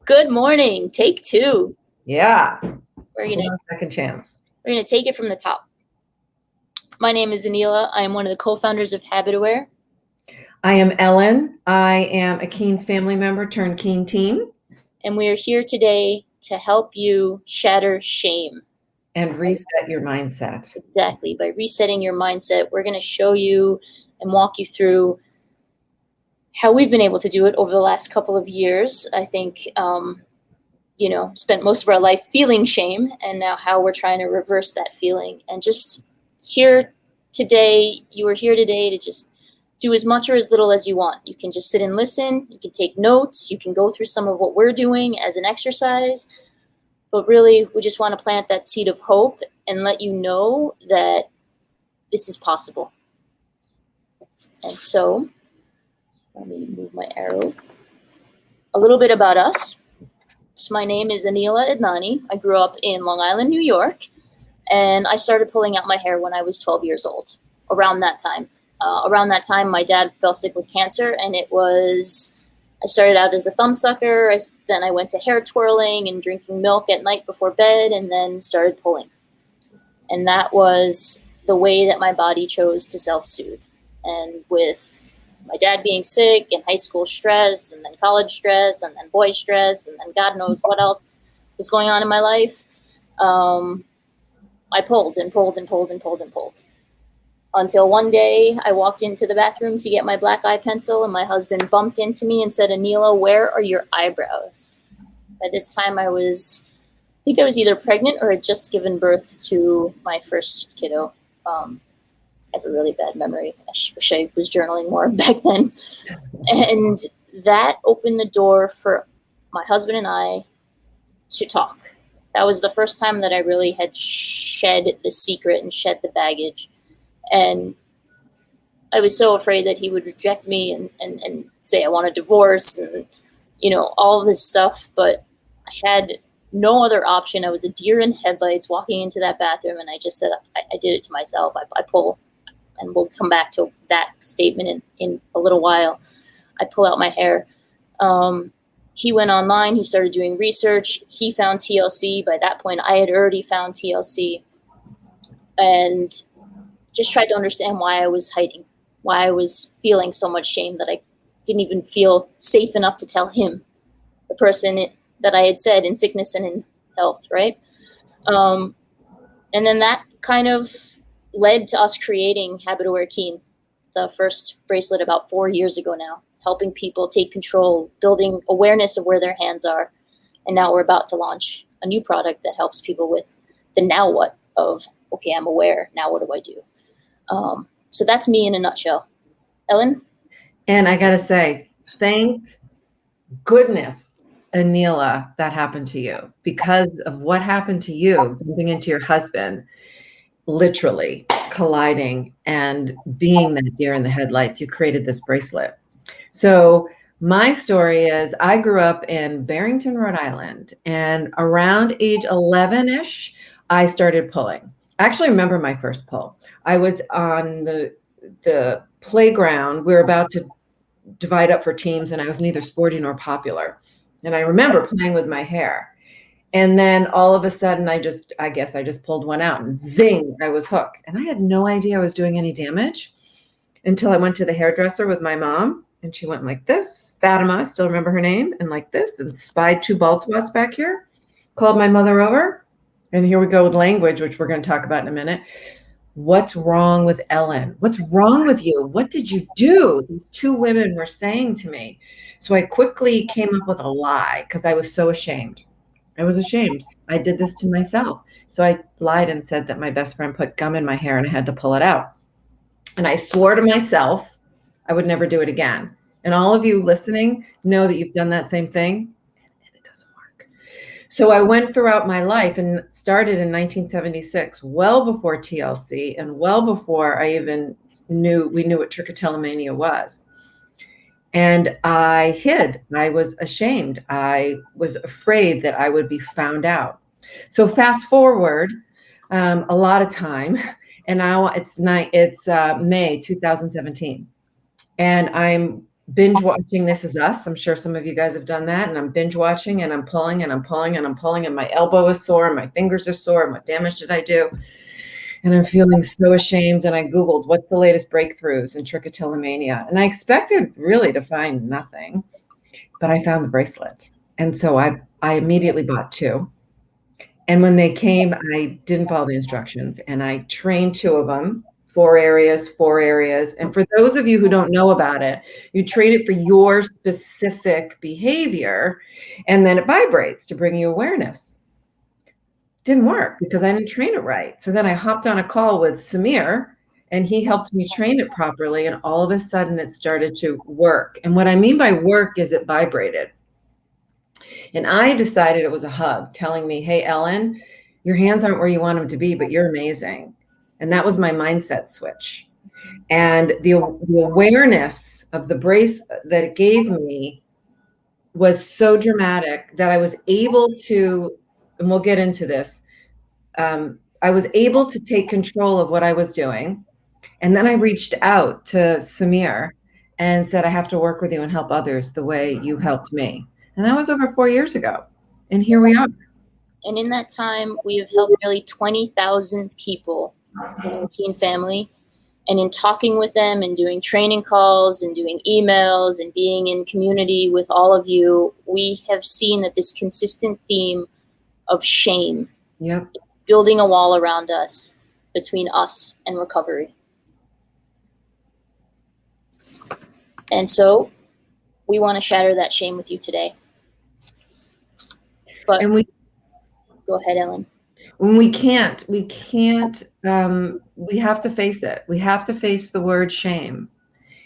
Good morning. Take two. Yeah. We're gonna second chance. We're gonna take it from the top. My name is Aneela. I am one of the co-founders of HabitAware. I am Ellen. I am a Keen family member turned Keen teen. And we are here today to help you shatter shame. And reset your mindset. Exactly. By resetting your mindset, we're going to show you and walk you through how we've been able to do it over the last couple of years. I think, spent most of our life feeling shame, and now how we're trying to reverse that feeling. And just here today, you are here today to just do as much or as little as you want. You can just sit and listen. You can take notes. You can go through some of what we're doing as an exercise. But really, we just want to plant that seed of hope and let you know that this is possible. And so, let me move my arrow. A little bit about us. So my name is Aneela Idnani. I grew up in Long Island, New York, and I started pulling out my hair when I was 12 years old. Around that time, my dad fell sick with cancer, and I started out as a thumb sucker. Then I went to hair twirling and drinking milk at night before bed, and then started pulling. And that was the way that my body chose to self-soothe. And with my dad being sick and high school stress and then college stress and then boy stress and then God knows what else was going on in my life, I pulled and pulled and pulled and pulled and pulled. Until one day I walked into the bathroom to get my black eye pencil, and my husband bumped into me and said, "Aneela, where are your eyebrows?" By this time I think I was either pregnant or had just given birth to my first kiddo. I have a really bad memory. I wish I was journaling more back then. And that opened the door for my husband and I to talk. That was the first time that I really had shed the secret and shed the baggage. And I was so afraid that he would reject me and say I want a divorce and, all of this stuff. But I had no other option. I was a deer in headlights walking into that bathroom, and I just said, I did it to myself. I pull, and we'll come back to that statement in a little while. I pull out my hair. He went online. He started doing research. He found TLC. By that point, I had already found TLC, and just tried to understand why I was hiding, why I was feeling so much shame that I didn't even feel safe enough to tell him, the person that I had said in sickness and in health, right? And then that kind of led to us creating HabitAware Keen, the first bracelet about 4 years ago now, helping people take control, building awareness of where their hands are. And now we're about to launch a new product that helps people with the now what of, okay, I'm aware, now what do I do? So that's me in a nutshell. Ellen? And I got to say, thank goodness, Aneela, that happened to you, because of what happened to you, bumping into your husband, literally colliding and being that deer in the headlights. You created this bracelet. So my story is I grew up in Barrington, Rhode Island, and around age 11-ish, I started pulling. I actually remember my first pull. I was on the playground. We were about to divide up for teams, and I was neither sporty nor popular. And I remember playing with my hair. And then all of a sudden, I guess I just pulled one out, and zing, I was hooked. And I had no idea I was doing any damage until I went to the hairdresser with my mom, and she went like this, Fatima, I still remember her name, and like this, and spied 2 bald spots back here, called my mother over. And here we go with language, which we're going to talk about in a minute. What's wrong with Ellen? What's wrong with you? What did you do? These 2 women were saying to me. So I quickly came up with a lie because I was so ashamed. I was ashamed. I did this to myself. So I lied and said that my best friend put gum in my hair and I had to pull it out. And I swore to myself I would never do it again. And all of you listening know that you've done that same thing. So I went throughout my life and started in 1976, well before TLC and well before I even knew what Trichotillomania was. And I hid. I was ashamed. I was afraid that I would be found out. So fast forward a lot of time, and now it's May 2017, and I'm binge watching This Is Us. I'm sure some of you guys have done that. And I'm binge watching and I'm pulling and I'm pulling and I'm pulling and my elbow is sore and my fingers are sore and what damage did I do? And I'm feeling so ashamed. And I Googled what's the latest breakthroughs in trichotillomania. And I expected really to find nothing, but I found the bracelet. And so I immediately bought 2. And when they came, I didn't follow the instructions and I trained 2 of them, 4 areas, 4 areas. And for those of you who don't know about it, you train it for your specific behavior and then it vibrates to bring you awareness. Didn't work because I didn't train it right. So then I hopped on a call with Samir and he helped me train it properly. And all of a sudden it started to work. And what I mean by work is it vibrated. And I decided it was a hug telling me, hey, Ellen, your hands aren't where you want them to be, but you're amazing. And that was my mindset switch. And the awareness of the brace that it gave me was so dramatic that I was able to, and we'll get into this, I was able to take control of what I was doing. And then I reached out to Samir and said, I have to work with you and help others the way you helped me. And that was over 4 years ago. And here we are. And in that time, we have helped nearly 20,000 people in our teen family. And in talking with them and doing training calls and doing emails and being in community with all of you, we have seen that this consistent theme of shame is building a wall around us, between us and recovery. And so we want to shatter that shame with you today. But go ahead, Ellen. When we can't, we have to face it. We have to face the word shame.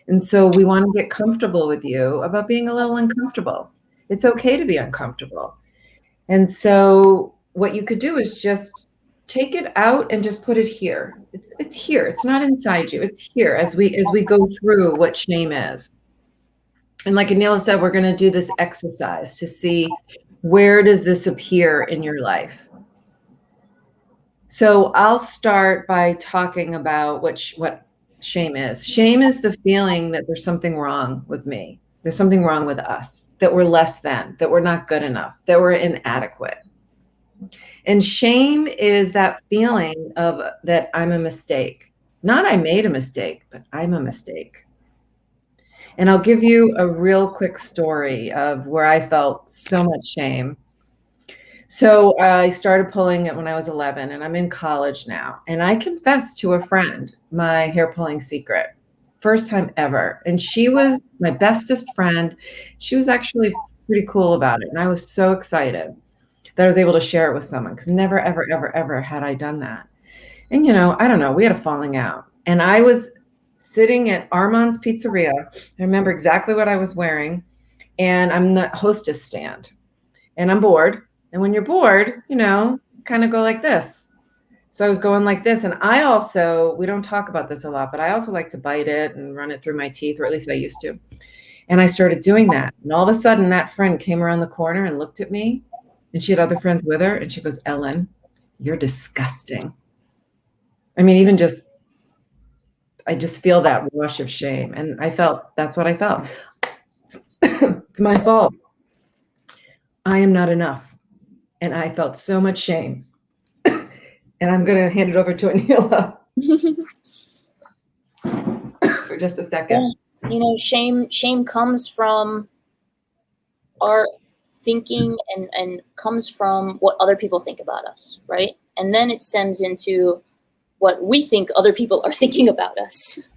And so we want to get comfortable with you about being a little uncomfortable. It's okay to be uncomfortable. And so what you could do is just take it out and just put it here. It's here. It's not inside you. It's here as we go through what shame is. And like Aneela said, we're going to do this exercise to see where does this appear in your life. So I'll start by talking about what shame is. Shame is the feeling that there's something wrong with me. There's something wrong with us, that we're less than, that we're not good enough, that we're inadequate. And shame is that feeling of that I'm a mistake. Not I made a mistake, but I'm a mistake. And I'll give you a real quick story of where I felt so much shame. So I started pulling it when I was 11 and I'm in college now. And I confessed to a friend my hair pulling secret, first time ever. And she was my bestest friend. She was actually pretty cool about it. And I was so excited that I was able to share it with someone because never, ever, ever, ever had I done that. And, I don't know, we had a falling out. And I was sitting at Armand's Pizzeria. I remember exactly what I was wearing. And I'm the hostess stand. And I'm bored. And when you're bored, kind of go like this. So I was going like this. And I also, we don't talk about this a lot, but I also like to bite it and run it through my teeth, or at least I used to. And I started doing that. And all of a sudden, that friend came around the corner and looked at me. And she had other friends with her. And she goes, Ellen, you're disgusting. I mean, I just feel that rush of shame. And that's what I felt. It's my fault. I am not enough. And I felt so much shame. And I'm going to hand it over to Aneela for just a second. Shame comes from our thinking and comes from what other people think about us, right? And then it stems into what we think other people are thinking about us.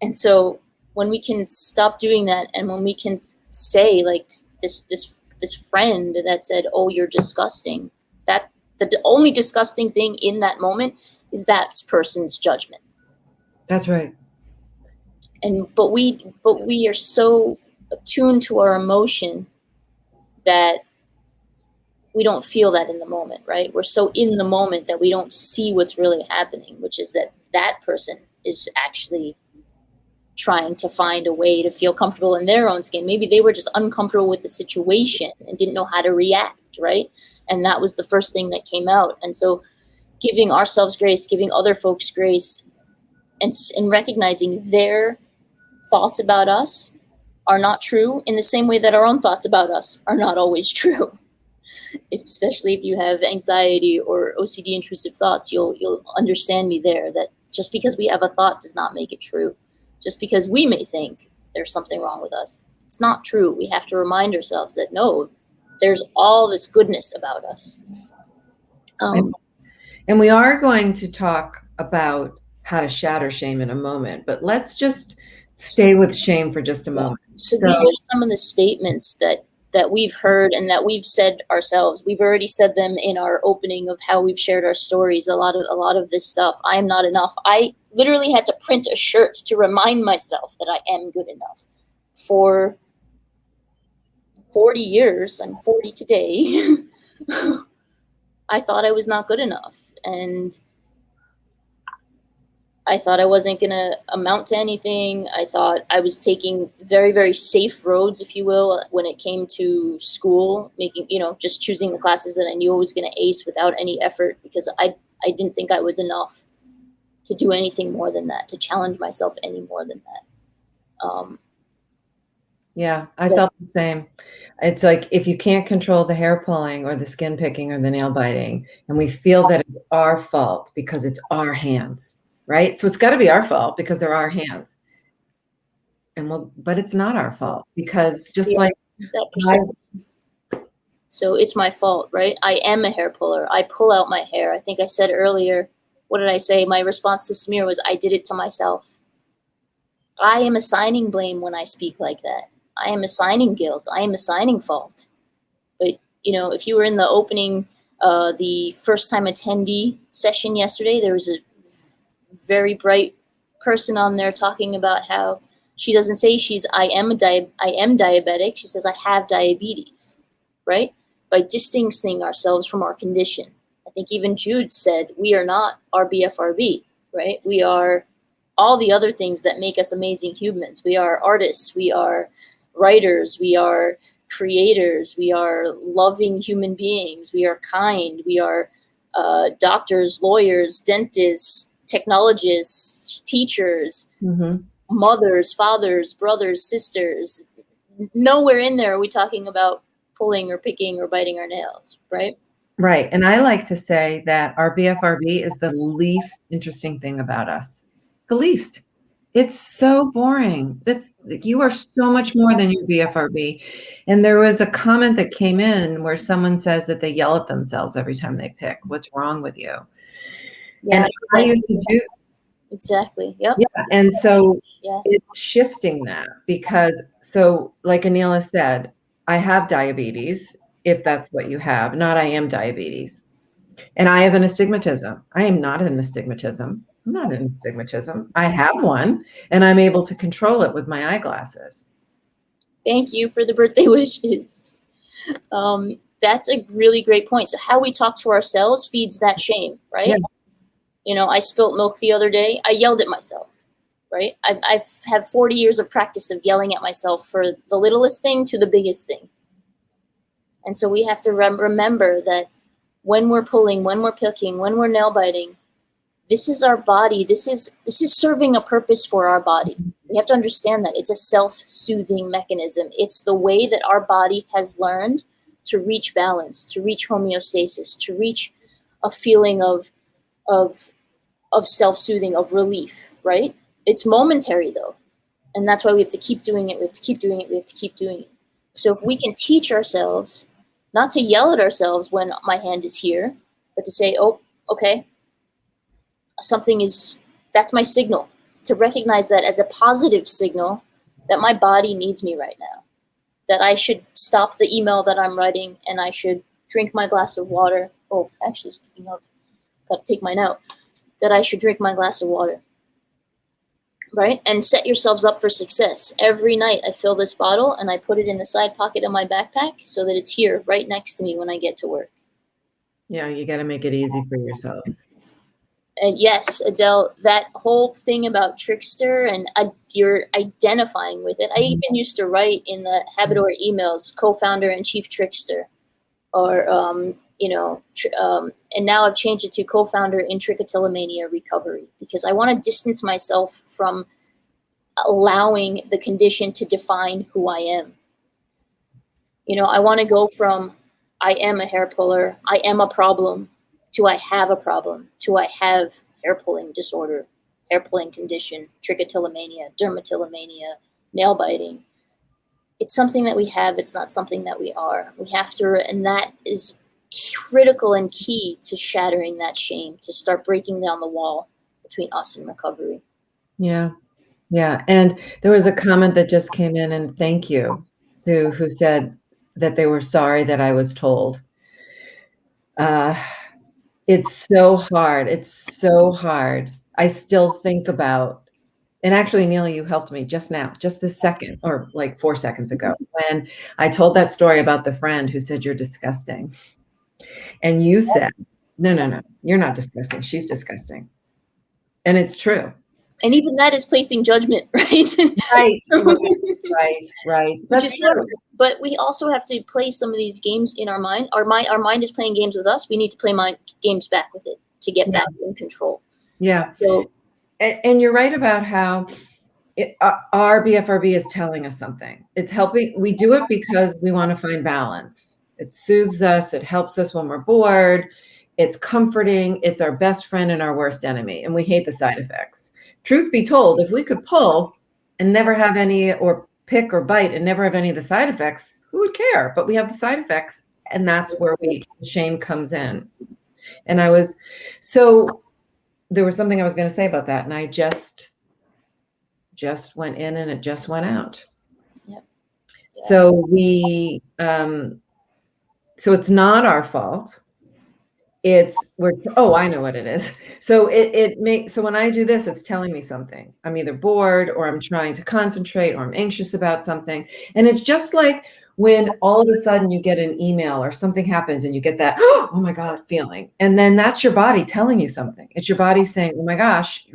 And so when we can stop doing that, and when we can say, like this friend that said, oh, you're disgusting, that the only disgusting thing in that moment is that person's judgment. That's right. But we are so attuned to our emotion that we don't feel that in the moment, right? We're so in the moment that we don't see what's really happening, which is that person is actually trying to find a way to feel comfortable in their own skin. Maybe they were just uncomfortable with the situation and didn't know how to react, right? And that was the first thing that came out. And so giving ourselves grace, giving other folks grace, and recognizing their thoughts about us are not true, in the same way that our own thoughts about us are not always true. Especially if you have anxiety or OCD intrusive thoughts, you'll understand me there, that just because we have a thought does not make it true. Just because we may think there's something wrong with us, it's not true. We have to remind ourselves that no, there's all this goodness about us. And we are going to talk about how to shatter shame in a moment, but let's just stay with shame for just a moment. So these are some of the statements that we've heard and that we've said ourselves. We've already said them in our opening of how we've shared our stories. A lot of this stuff. I am not enough. I literally had to print a shirt to remind myself that I am good enough. For 40 years, I'm 40 today, I thought I was not good enough. And I thought I wasn't going to amount to anything. I thought I was taking very, very safe roads, if you will, when it came to school, making, just choosing the classes that I knew I was going to ace without any effort, because I didn't think I was enough to do anything more than that, to challenge myself any more than that. Yeah, I felt the same. It's like, if you can't control the hair pulling or the skin picking or the nail biting, and we feel that it's our fault because it's our hands, right? So it's got to be our fault because they're our hands. But it's not our fault, because just like that perception. So it's my fault, right? I am a hair puller. I pull out my hair. I think I said earlier, what did I say? My response to Samir was, I did it to myself. I am assigning blame when I speak like that. I am assigning guilt. I am assigning fault. But, if you were in the opening, the first time attendee session yesterday, there was a very bright person on there talking about how she doesn't say I am diabetic. She says, I have diabetes, right? By distancing ourselves from our condition. I think even Jude said, we are not our BFRB, right? We are all the other things that make us amazing humans. We are artists, we are writers, we are creators, we are loving human beings, we are kind, we are doctors, lawyers, dentists, technologists, teachers, mothers, fathers, brothers, sisters. Nowhere in there are we talking about pulling or picking or biting our nails, right? Right. And I like to say that our BFRB is the least interesting thing about us. The least. It's so boring. You are so much more than your BFRB. And there was a comment that came in where someone says that they yell at themselves every time they pick. What's wrong with you? Yeah, and I used to do exactly. Yep. Yeah. And so it's shifting that, because like Aneela said, I have diabetes, if that's what you have, not I am diabetes. And I have an astigmatism. I am not an astigmatism. I'm not an astigmatism. I have one, and I'm able to control it with my eyeglasses. Thank you for the birthday wishes. That's a really great point. So how we talk to ourselves feeds that shame, right? Yeah. I spilt milk the other day. I yelled at myself, right? I've had 40 years of practice of yelling at myself for the littlest thing to the biggest thing. And so we have to remember that when we're pulling, when we're picking, when we're nail biting, this is our body. This is serving a purpose for our body. We have to understand that it's a self-soothing mechanism. It's the way that our body has learned to reach balance, to reach homeostasis, to reach a feeling of self-soothing, of relief, right? It's momentary though. And that's why we have to keep doing it. We have to keep doing it. We have to keep doing it. So if we can teach ourselves not to yell at ourselves when my hand is here, but to say, oh, okay, that's my signal, to recognize that as a positive signal that my body needs me right now, that I should stop the email that I'm writing and I should drink my glass of water. Oh, actually, speaking of, got to take mine out, that I should drink my glass of water, right? And set yourselves up for success. Every night I fill this bottle and I put it in the side pocket of my backpack so that it's here right next to me when I get to work. Yeah, you got to make it easy for yourselves. And yes, Adele, that whole thing about trickster and you're identifying with it. I even used to write in the HabitAware emails, co-founder and chief trickster, or, and now I've changed it to co-founder in Trichotillomania recovery, because I want to distance myself from allowing the condition to define who I am. You know, I want to go from I am a hair puller, I am a problem, to I have a problem, to I have hair pulling disorder, hair pulling condition, trichotillomania, dermatillomania, nail biting. It's something that we have, it's not something that we are. We have to, and that is critical and key to shattering that shame, to start breaking down the wall between us and recovery. Yeah. Yeah. And there was a comment that just came in, and thank you to who said that they were sorry that I was told. It's so hard. It's so hard. I still think about, and actually, Aneela, you helped me just now, just this second, or like 4 seconds ago, when I told that story about the friend who said, "You're disgusting." And you said, no, you're not disgusting. She's disgusting. And it's true. And even that is placing judgment, right? Right. That's true. But we also have to play some of these games in our mind. Our mind is playing games with us. We need to play games back with it to get back in control. Yeah. So, and you're right about how our BFRB is telling us something. It's helping. We do it because we want to find balance. It soothes us. It helps us when we're bored. It's comforting. It's our best friend and our worst enemy. And we hate the side effects. Truth be told, if we could pull and never have any, or pick or bite and never have any of the side effects, who would care? But we have the side effects, and that's where shame comes in. And there was something I was going to say about that, and I just went in and it just went out. Yep. Yeah. So so it's not our fault. I know what it is. So so when I do this, it's telling me something. I'm either bored, or I'm trying to concentrate, or I'm anxious about something. And it's just like when all of a sudden you get an email or something happens and you get that, oh my God, feeling. And then that's your body telling you something. It's your body saying, oh my gosh,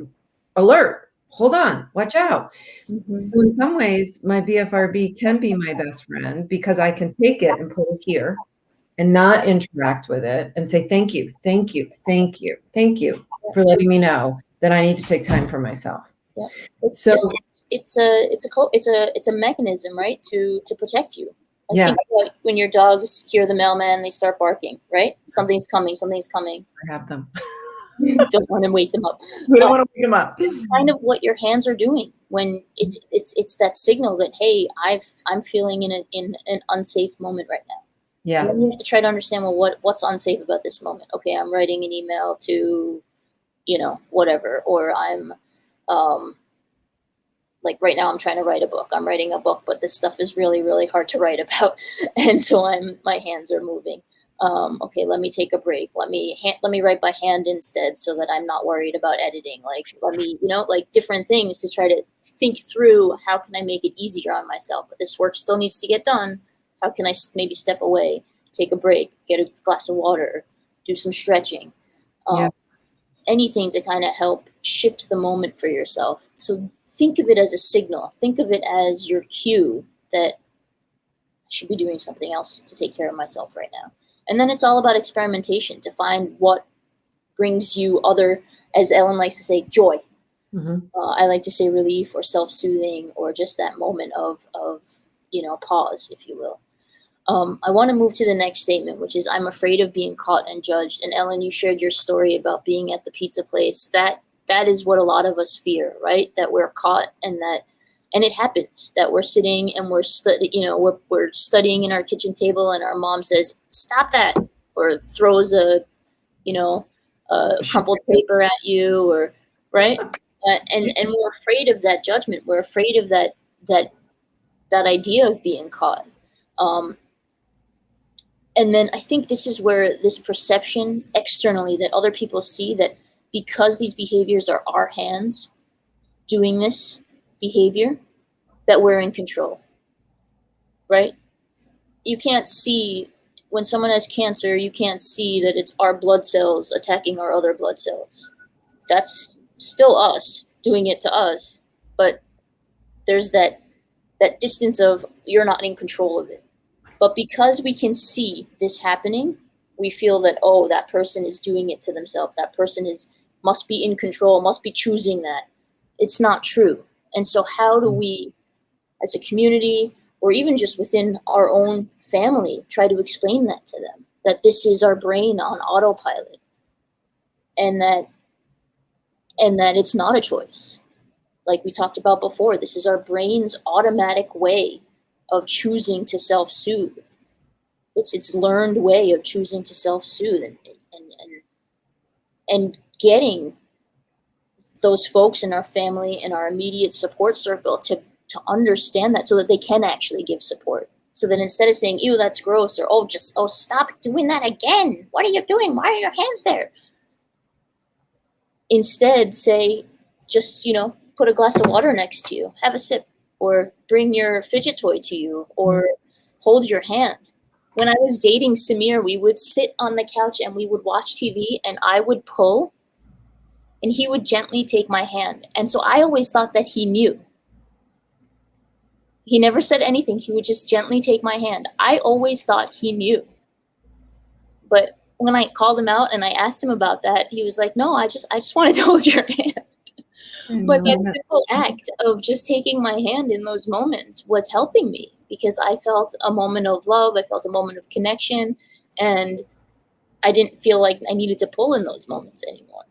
alert, hold on, watch out. Mm-hmm. So in some ways, my BFRB can be my best friend, because I can take it and put it here and not interact with it and say, thank you for letting me know that I need to take time for myself. Yeah. It's a mechanism, right? To protect you. Think about when your dogs hear the mailman, they start barking, right? Something's coming. I have them. Don't want to wake them up. We don't want to wake them up. It's kind of what your hands are doing when it's that signal that, hey, I'm feeling in an unsafe moment right now. Yeah. And then you have to try to understand, well, what's unsafe about this moment? Okay, I'm writing an email to, whatever, or I'm, like right now I'm trying to write a book. I'm writing a book, but this stuff is really, really hard to write about, and so my hands are moving. Okay, let me take a break. Let me write by hand instead, so that I'm not worried about editing. Like, let me, like different things to try to think through, how can I make it easier on myself? But this work still needs to get done. How can I maybe step away, take a break, get a glass of water, do some stretching, anything to kind of help shift the moment for yourself. So think of it as a signal. Think of it as your cue that I should be doing something else to take care of myself right now. And then it's all about experimentation to find what brings you other, as Ellen likes to say, joy. Mm-hmm. I like to say relief, or self-soothing, or just that moment of pause, if you will. I want to move to the next statement, which is, I'm afraid of being caught and judged. And Ellen, you shared your story about being at the pizza place. That is what a lot of us fear, right? That we're caught, and it happens that we're sitting and we're studying in our kitchen table, and our mom says, "Stop that," or throws a crumpled paper at you, or right, and we're afraid of that judgment. We're afraid of that idea of being caught. And then I think this is where this perception externally that other people see, that because these behaviors are our hands doing this behavior, that we're in control, right? You can't see, when someone has cancer, you can't see that it's our blood cells attacking our other blood cells. That's still us doing it to us, but there's that distance of, you're not in control of it. But because we can see this happening, we feel that, oh, that person is doing it to themselves. That person must be in control, must be choosing that. It's not true. And so how do we, as a community, or even just within our own family, try to explain that to them, that this is our brain on autopilot, and that it's not a choice. Like we talked about before, this is our brain's automatic way of choosing to self-soothe. It's its learned way of choosing to self-soothe, and getting those folks in our family, in our immediate support circle, to understand that, so that they can actually give support. So that instead of saying, ew, that's gross, or oh, stop doing that again. What are you doing? Why are your hands there? Instead, say, just, put a glass of water next to you, have a sip, or bring your fidget toy to you, or hold your hand. When I was dating Samir, we would sit on the couch and we would watch TV, and I would pull, and he would gently take my hand. And so I always thought that he knew. He never said anything. He would just gently take my hand. I always thought he knew. But when I called him out and I asked him about that, he was like, no, I just wanted to hold your hand. But that simple act of just taking my hand in those moments was helping me, because I felt a moment of love. I felt a moment of connection, and I didn't feel like I needed to pull in those moments anymore.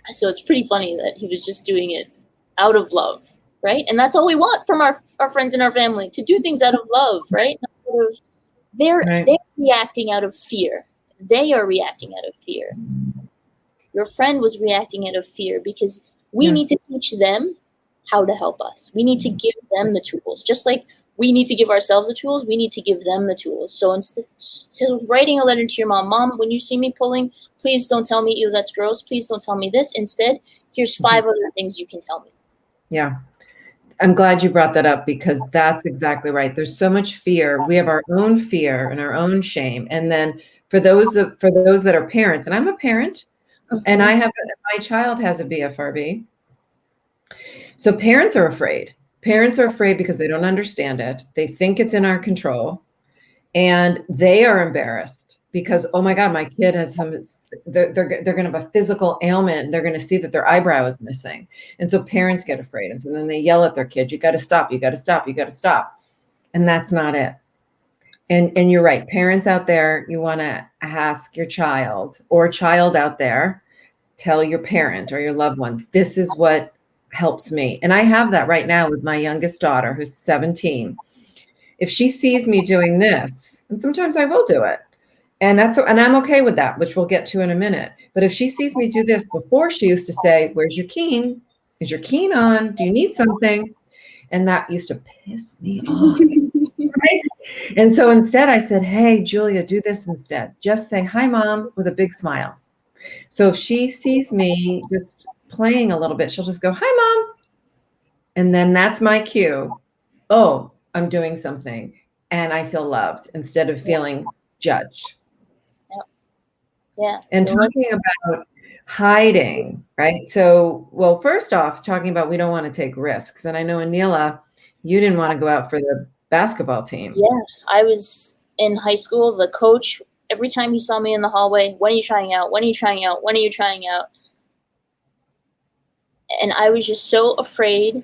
So it's pretty funny that he was just doing it out of love, right? And that's all we want from our friends and our family, to do things out of love, right? They're reacting out of fear. They are reacting out of fear. Your friend was reacting out of fear because we need to teach them how to help us. We need to give them the tools. Just like we need to give ourselves the tools, we need to give them the tools. So instead of writing a letter to your mom, when you see me pulling, please don't tell me, ew, that's gross. Please don't tell me this. Instead, here's 5 other things you can tell me. Yeah. I'm glad you brought that up, because that's exactly right. There's so much fear. We have our own fear and our own shame. And then for those that are parents, and I'm a parent, and my child has a BFRB. So parents are afraid. Parents are afraid because they don't understand it. They think it's in our control, and they are embarrassed because, oh my God, my kid has they're going to have a physical ailment. They're going to see that their eyebrow is missing. And so parents get afraid. And so then they yell at their kid, you got to stop, you got to stop, you got to stop. And that's not it. And you're right. Parents out there, you want to ask your child, or a child out there, tell your parent or your loved one, this is what helps me. And I have that right now with my youngest daughter, who's 17. If she sees me doing this, and sometimes I will do it, and I'm okay with that, which we'll get to in a minute. But if she sees me do this, before she used to say, where's your keen? Is your keen on? Do you need something? And that used to piss me off. Right? And so instead I said, hey, Julia, do this instead. Just say, hi, Mom, with a big smile. So if she sees me just playing a little bit, she'll just go, hi, Mom. And then that's my cue. Oh, I'm doing something. And I feel loved instead of feeling judged. Yeah. And so talking about hiding, right? So, well, first off, talking about we don't want to take risks. And I know, Aneela, you didn't want to go out for the basketball team. Yeah. I was in high school. The coach, every time he saw me in the hallway, when are you trying out? When are you trying out? When are you trying out? And I was just so afraid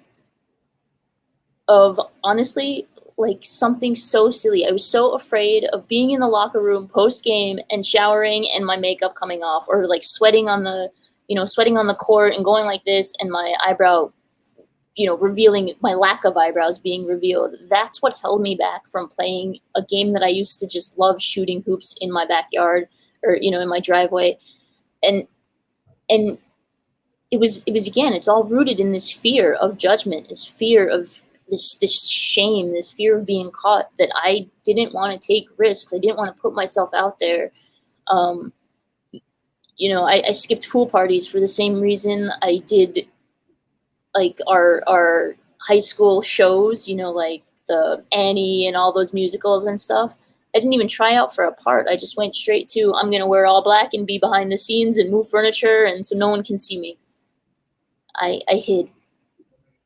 of, honestly, like something so silly. I was so afraid of being in the locker room post game and showering and my makeup coming off, or like sweating on the court and going like this, and my eyebrow, revealing my lack of eyebrows being revealed. That's what held me back from playing a game that I used to just love, shooting hoops in my backyard, or, in my driveway. And it was again, it's all rooted in this fear of judgment, this fear of this shame, this fear of being caught, that I didn't want to take risks. I didn't want to put myself out there. I skipped pool parties for the same reason I did, like our high school shows, like the Annie and all those musicals and stuff. I didn't even try out for a part. I just went straight to, I'm going to wear all black and be behind the scenes and move furniture, and so no one can see me. I hid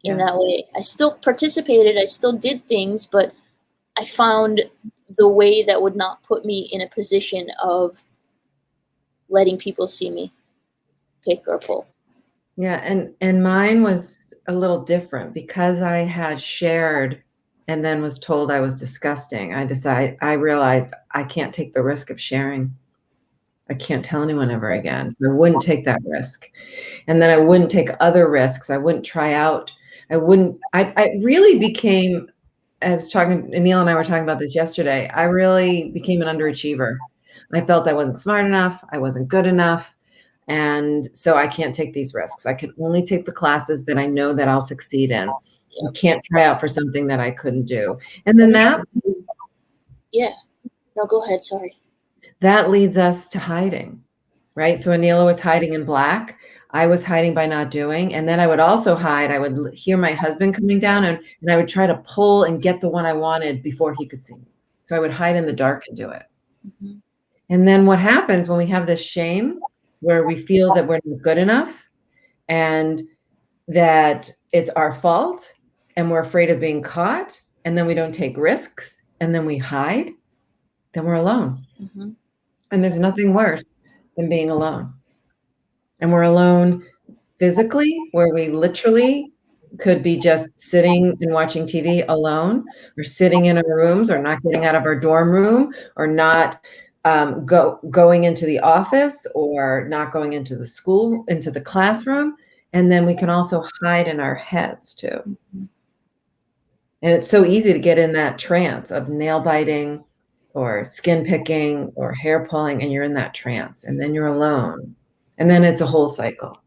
in that way. I still participated, I still did things, but I found the way that would not put me in a position of letting people see me pick or pull. Yeah, and mine was a little different because I had shared and then was told I was disgusting. I realized I can't take the risk of sharing. I can't tell anyone ever again. So I wouldn't take that risk. And then I wouldn't take other risks. I wouldn't try out. I really became, I was talking, Aneela and I were talking about this yesterday. I really became an underachiever. I felt I wasn't smart enough. I wasn't good enough. And so I can't take these risks. I can only take the classes that I know that I'll succeed in. I can't try out for something that I couldn't do. And then yeah. No, go ahead. Sorry. that leads us to hiding, right? So Aneela was hiding in black. I was hiding by not doing. And then I would also hide. I would hear my husband coming down and I would try to pull and get the one I wanted before he could see me. So I would hide in the dark and do it. Mm-hmm. And then what happens when we have this shame where we feel that we're not good enough and that it's our fault and we're afraid of being caught and then we don't take risks and then we hide, then we're alone. Mm-hmm. And there's nothing worse than being alone. And we're alone physically, where we literally could be just sitting and watching TV alone, or sitting in our rooms, or not getting out of our dorm room, or not going into the office, or not going into the school, into the classroom. And then we can also hide in our heads too. Mm-hmm. And it's so easy to get in that trance of nail biting or skin picking or hair pulling, and you're in that trance, and then you're alone. And then it's a whole cycle.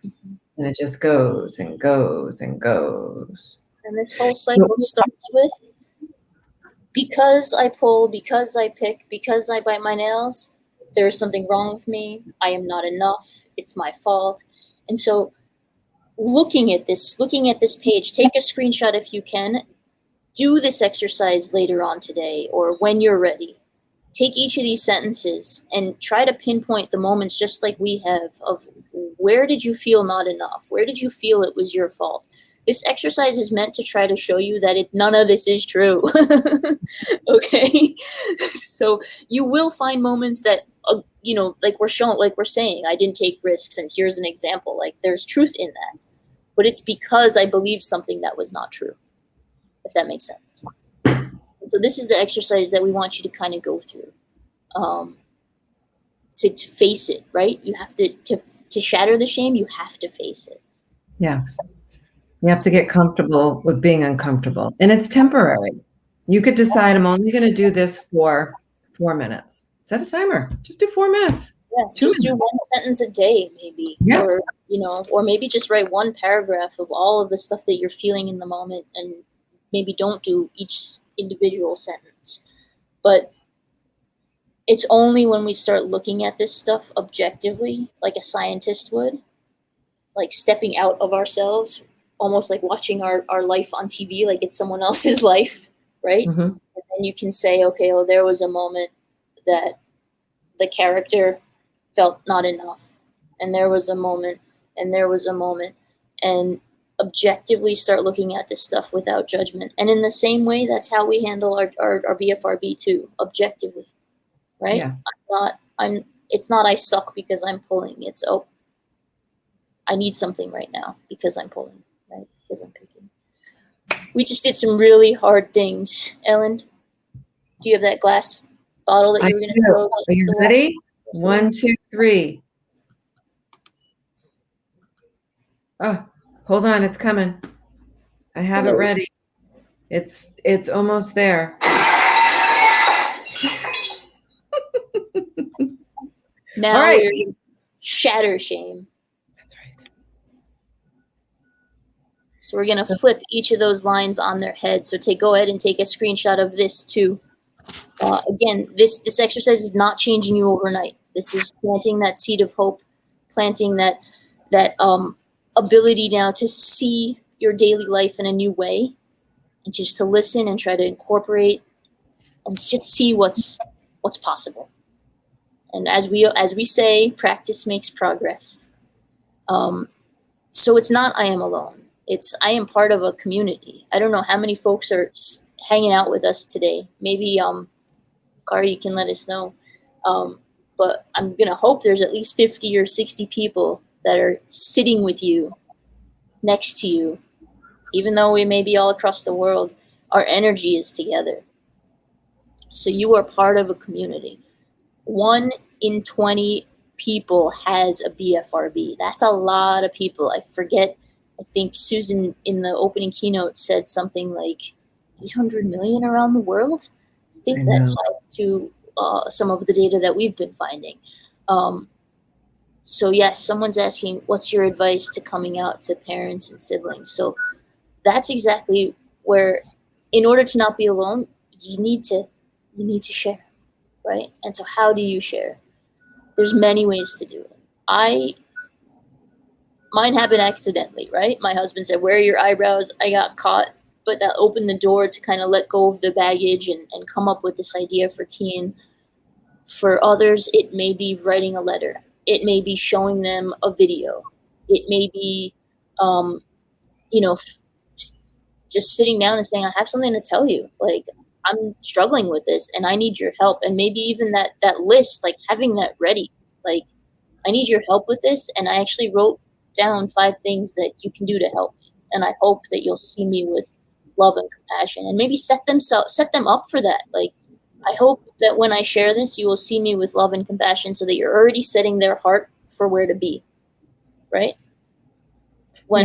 Mm-hmm. And it just goes and goes and goes. And this whole cycle starts with, because I pull, because I pick, because I bite my nails, there's something wrong with me. I am not enough. It's my fault. And so looking at this page, take a screenshot if you can. Do this exercise later on today or when you're ready. Take each of these sentences and try to pinpoint the moments, just like we have, of where did you feel not enough? Where did you feel it was your fault? This exercise is meant to try to show you that none of this is true. Okay? So you will find moments that, like we're saying, I didn't take risks, and here's an example. Like, there's truth in that. But it's because I believed something that was not true, if that makes sense. So this is the exercise that we want you to kind of go through, to face it, right? You have to shatter the shame. You have to face it. Yeah. You have to get comfortable with being uncomfortable. And it's temporary. You could decide, I'm only going to do this for 4 minutes. Set a timer. Just do 4 minutes. Yeah, just do one sentence a day, maybe. Yeah. Or maybe just write one paragraph of all of the stuff that you're feeling in the moment, and maybe don't do each individual sentence. But it's only when we start looking at this stuff objectively, like a scientist would, like stepping out of ourselves, almost like watching our life on TV, like it's someone else's life, right? Mm-hmm. And then you can say, okay, well, there was a moment that the character felt not enough. And there was a moment, and there was a moment. And objectively start looking at this stuff without judgment. And in the same way, that's how we handle our BFRB too, objectively, right? Yeah. It's not I suck because I'm pulling. It's, oh, I need something right now because I'm pulling, right? Because I'm picking. We just did some really hard things. Ellen, do you have that glass bottle that you were going to throw? Are you ready? 1, 2, 3. Oh, hold on, it's coming. I have it ready. It's almost there. Now we're shatter shame. That's right. So we're going to flip each of those lines on their head. So go ahead and take a screenshot of this too. Again, this exercise is not changing you overnight. This is planting that seed of hope, planting that ability now to see your daily life in a new way, and just to listen and try to incorporate and just see what's possible. And as we say, practice makes progress. So it's not I am alone. It's I am part of a community. I don't know how many folks are hanging out with us today. Maybe Kari, you can let us know. But I'm gonna hope there's at least 50 or 60 people that are sitting with you next to you, even though we may be all across the world, our energy is together. So you are part of a community. 1 in 20 people has a BFRB. That's a lot of people. I forget, I think Susan in the opening keynote said something like 800 million around the world. I think that ties to some of the data that we've been finding. So yes, someone's asking, what's your advice to coming out to parents and siblings? So that's exactly where, in order to not be alone, you need to share, right? And so how do you share? There's many ways to do it. Mine happened accidentally, right? My husband said, where are your eyebrows? I got caught, but that opened the door to kind of let go of the baggage and come up with this idea for Keen. For others, it may be writing a letter. It may be showing them a video. It may be, just sitting down and saying, I have something to tell you. Like, I'm struggling with this and I need your help. And maybe even that list, like having that ready, like, I need your help with this. And I actually wrote down 5 things that you can do to help me. And I hope that you'll see me with love and compassion, and maybe set them up for that. Like, I hope that when I share this, you will see me with love and compassion, so that you're already setting their heart for where to be. Right? When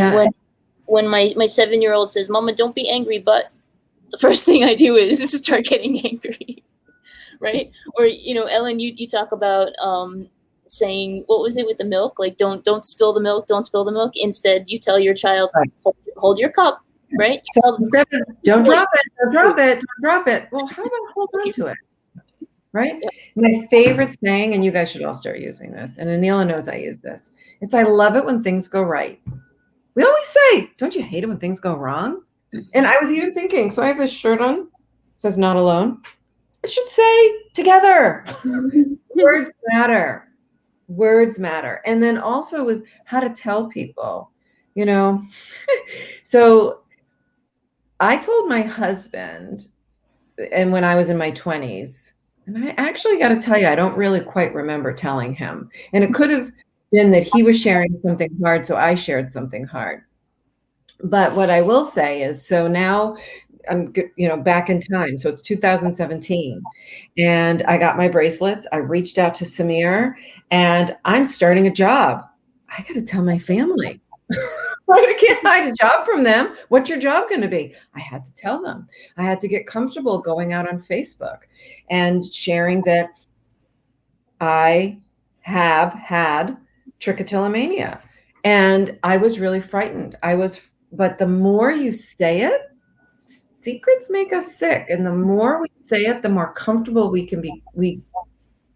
my 7-year-old says, Mama, don't be angry, but the first thing I do is start getting angry. Right? Or, Ellen, you talk about saying, what was it with the milk? Like, don't spill the milk, don't spill the milk. Instead, you tell your child, hold your cup, right? So instead of don't drop it. Well, how about hold on to it? Right? Yeah. My favorite saying, and you guys should all start using this, and Aneela knows I use this. It's, I love it when things go right. We always say, don't you hate it when things go wrong? And I was even thinking, so I have this shirt on, it says not alone. It should say together. Words matter. Words matter. And then also with how to tell people, so I told my husband, and when I was in my 20s, and I actually got to tell you, I don't really quite remember telling him. And it could have been that he was sharing something hard, so I shared something hard. But what I will say is, so now I'm, back in time. So it's 2017, and I got my bracelets. I reached out to Samir, and I'm starting a job. I got to tell my family. I can't hide a job from them. What's your job going to be? I had to tell them. I had to get comfortable going out on Facebook and sharing that I have had trichotillomania. And I was really frightened. But the more you say it, secrets make us sick. And the more we say it, the more comfortable we can be.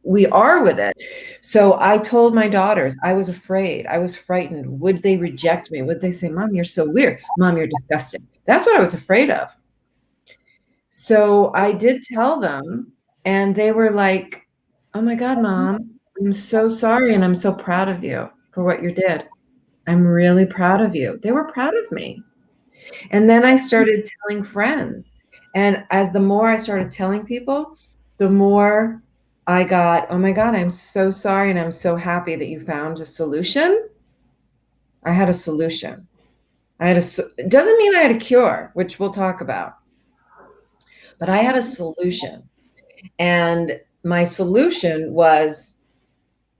We are with it. So I told my daughters, I was afraid. I was frightened. Would they reject me? Would they say, Mom, you're so weird. Mom, you're disgusting. That's what I was afraid of. So I did tell them, and they were like, oh my God, Mom, I'm so sorry. And I'm so proud of you for what you did. I'm really proud of you. They were proud of me. And then I started telling friends. And the more I started telling people, the more I got, oh my God, I'm so sorry. And I'm so happy that you found a solution. I had a solution. It doesn't mean I had a cure, which we'll talk about, but I had a solution. And my solution was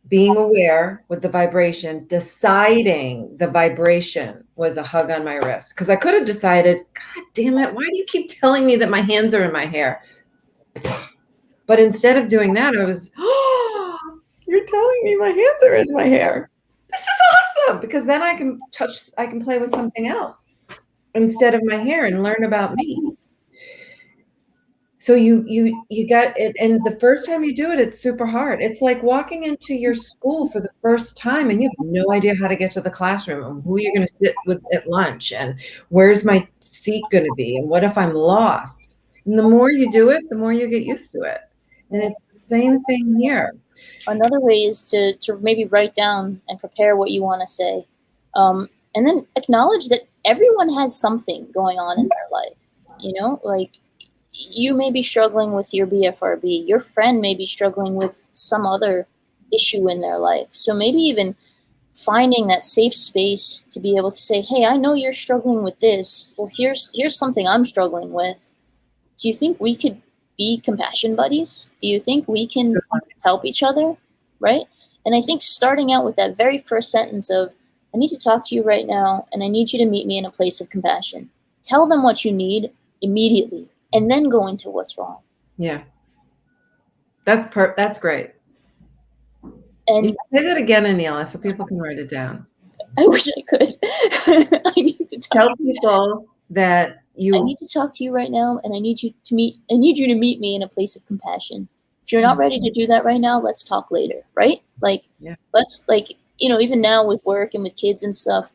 being aware with the vibration, deciding the vibration was a hug on my wrist. Because I could have decided, God damn it, why do you keep telling me that my hands are in my hair? But instead of doing that, I was, oh, you're telling me my hands are in my hair. This is awesome, because then I can play with something else instead of my hair and learn about me. So you got it, and the first time you do it, it's super hard. It's like walking into your school for the first time, and you have no idea how to get to the classroom, and who you're going to sit with at lunch, and where's my seat going to be, and what if I'm lost? And the more you do it, the more you get used to it. And it's the same thing here. Another way is to maybe write down and prepare what you want to say, and then acknowledge that everyone has something going on in their life. Like, you may be struggling with your BFRB. Your friend may be struggling with some other issue in their life. So maybe even finding that safe space to be able to say, hey, I know you're struggling with this. Well, here's something I'm struggling with. Do you think we could be compassion buddies? Do you think we can help each other? Right? And I think starting out with that very first sentence of, I need to talk to you right now, and I need you to meet me in a place of compassion. Tell them what you need immediately, and then go into what's wrong. Yeah. That's great. And you say that again, Aneela, so people can write it down. I wish I could. I need to tell people that I need to talk to you right now, and I need you to meet me in a place of compassion. If you're not ready to do that right now, let's talk later, right? Like, yeah. Let's, like, you know, even now with work and with kids and stuff,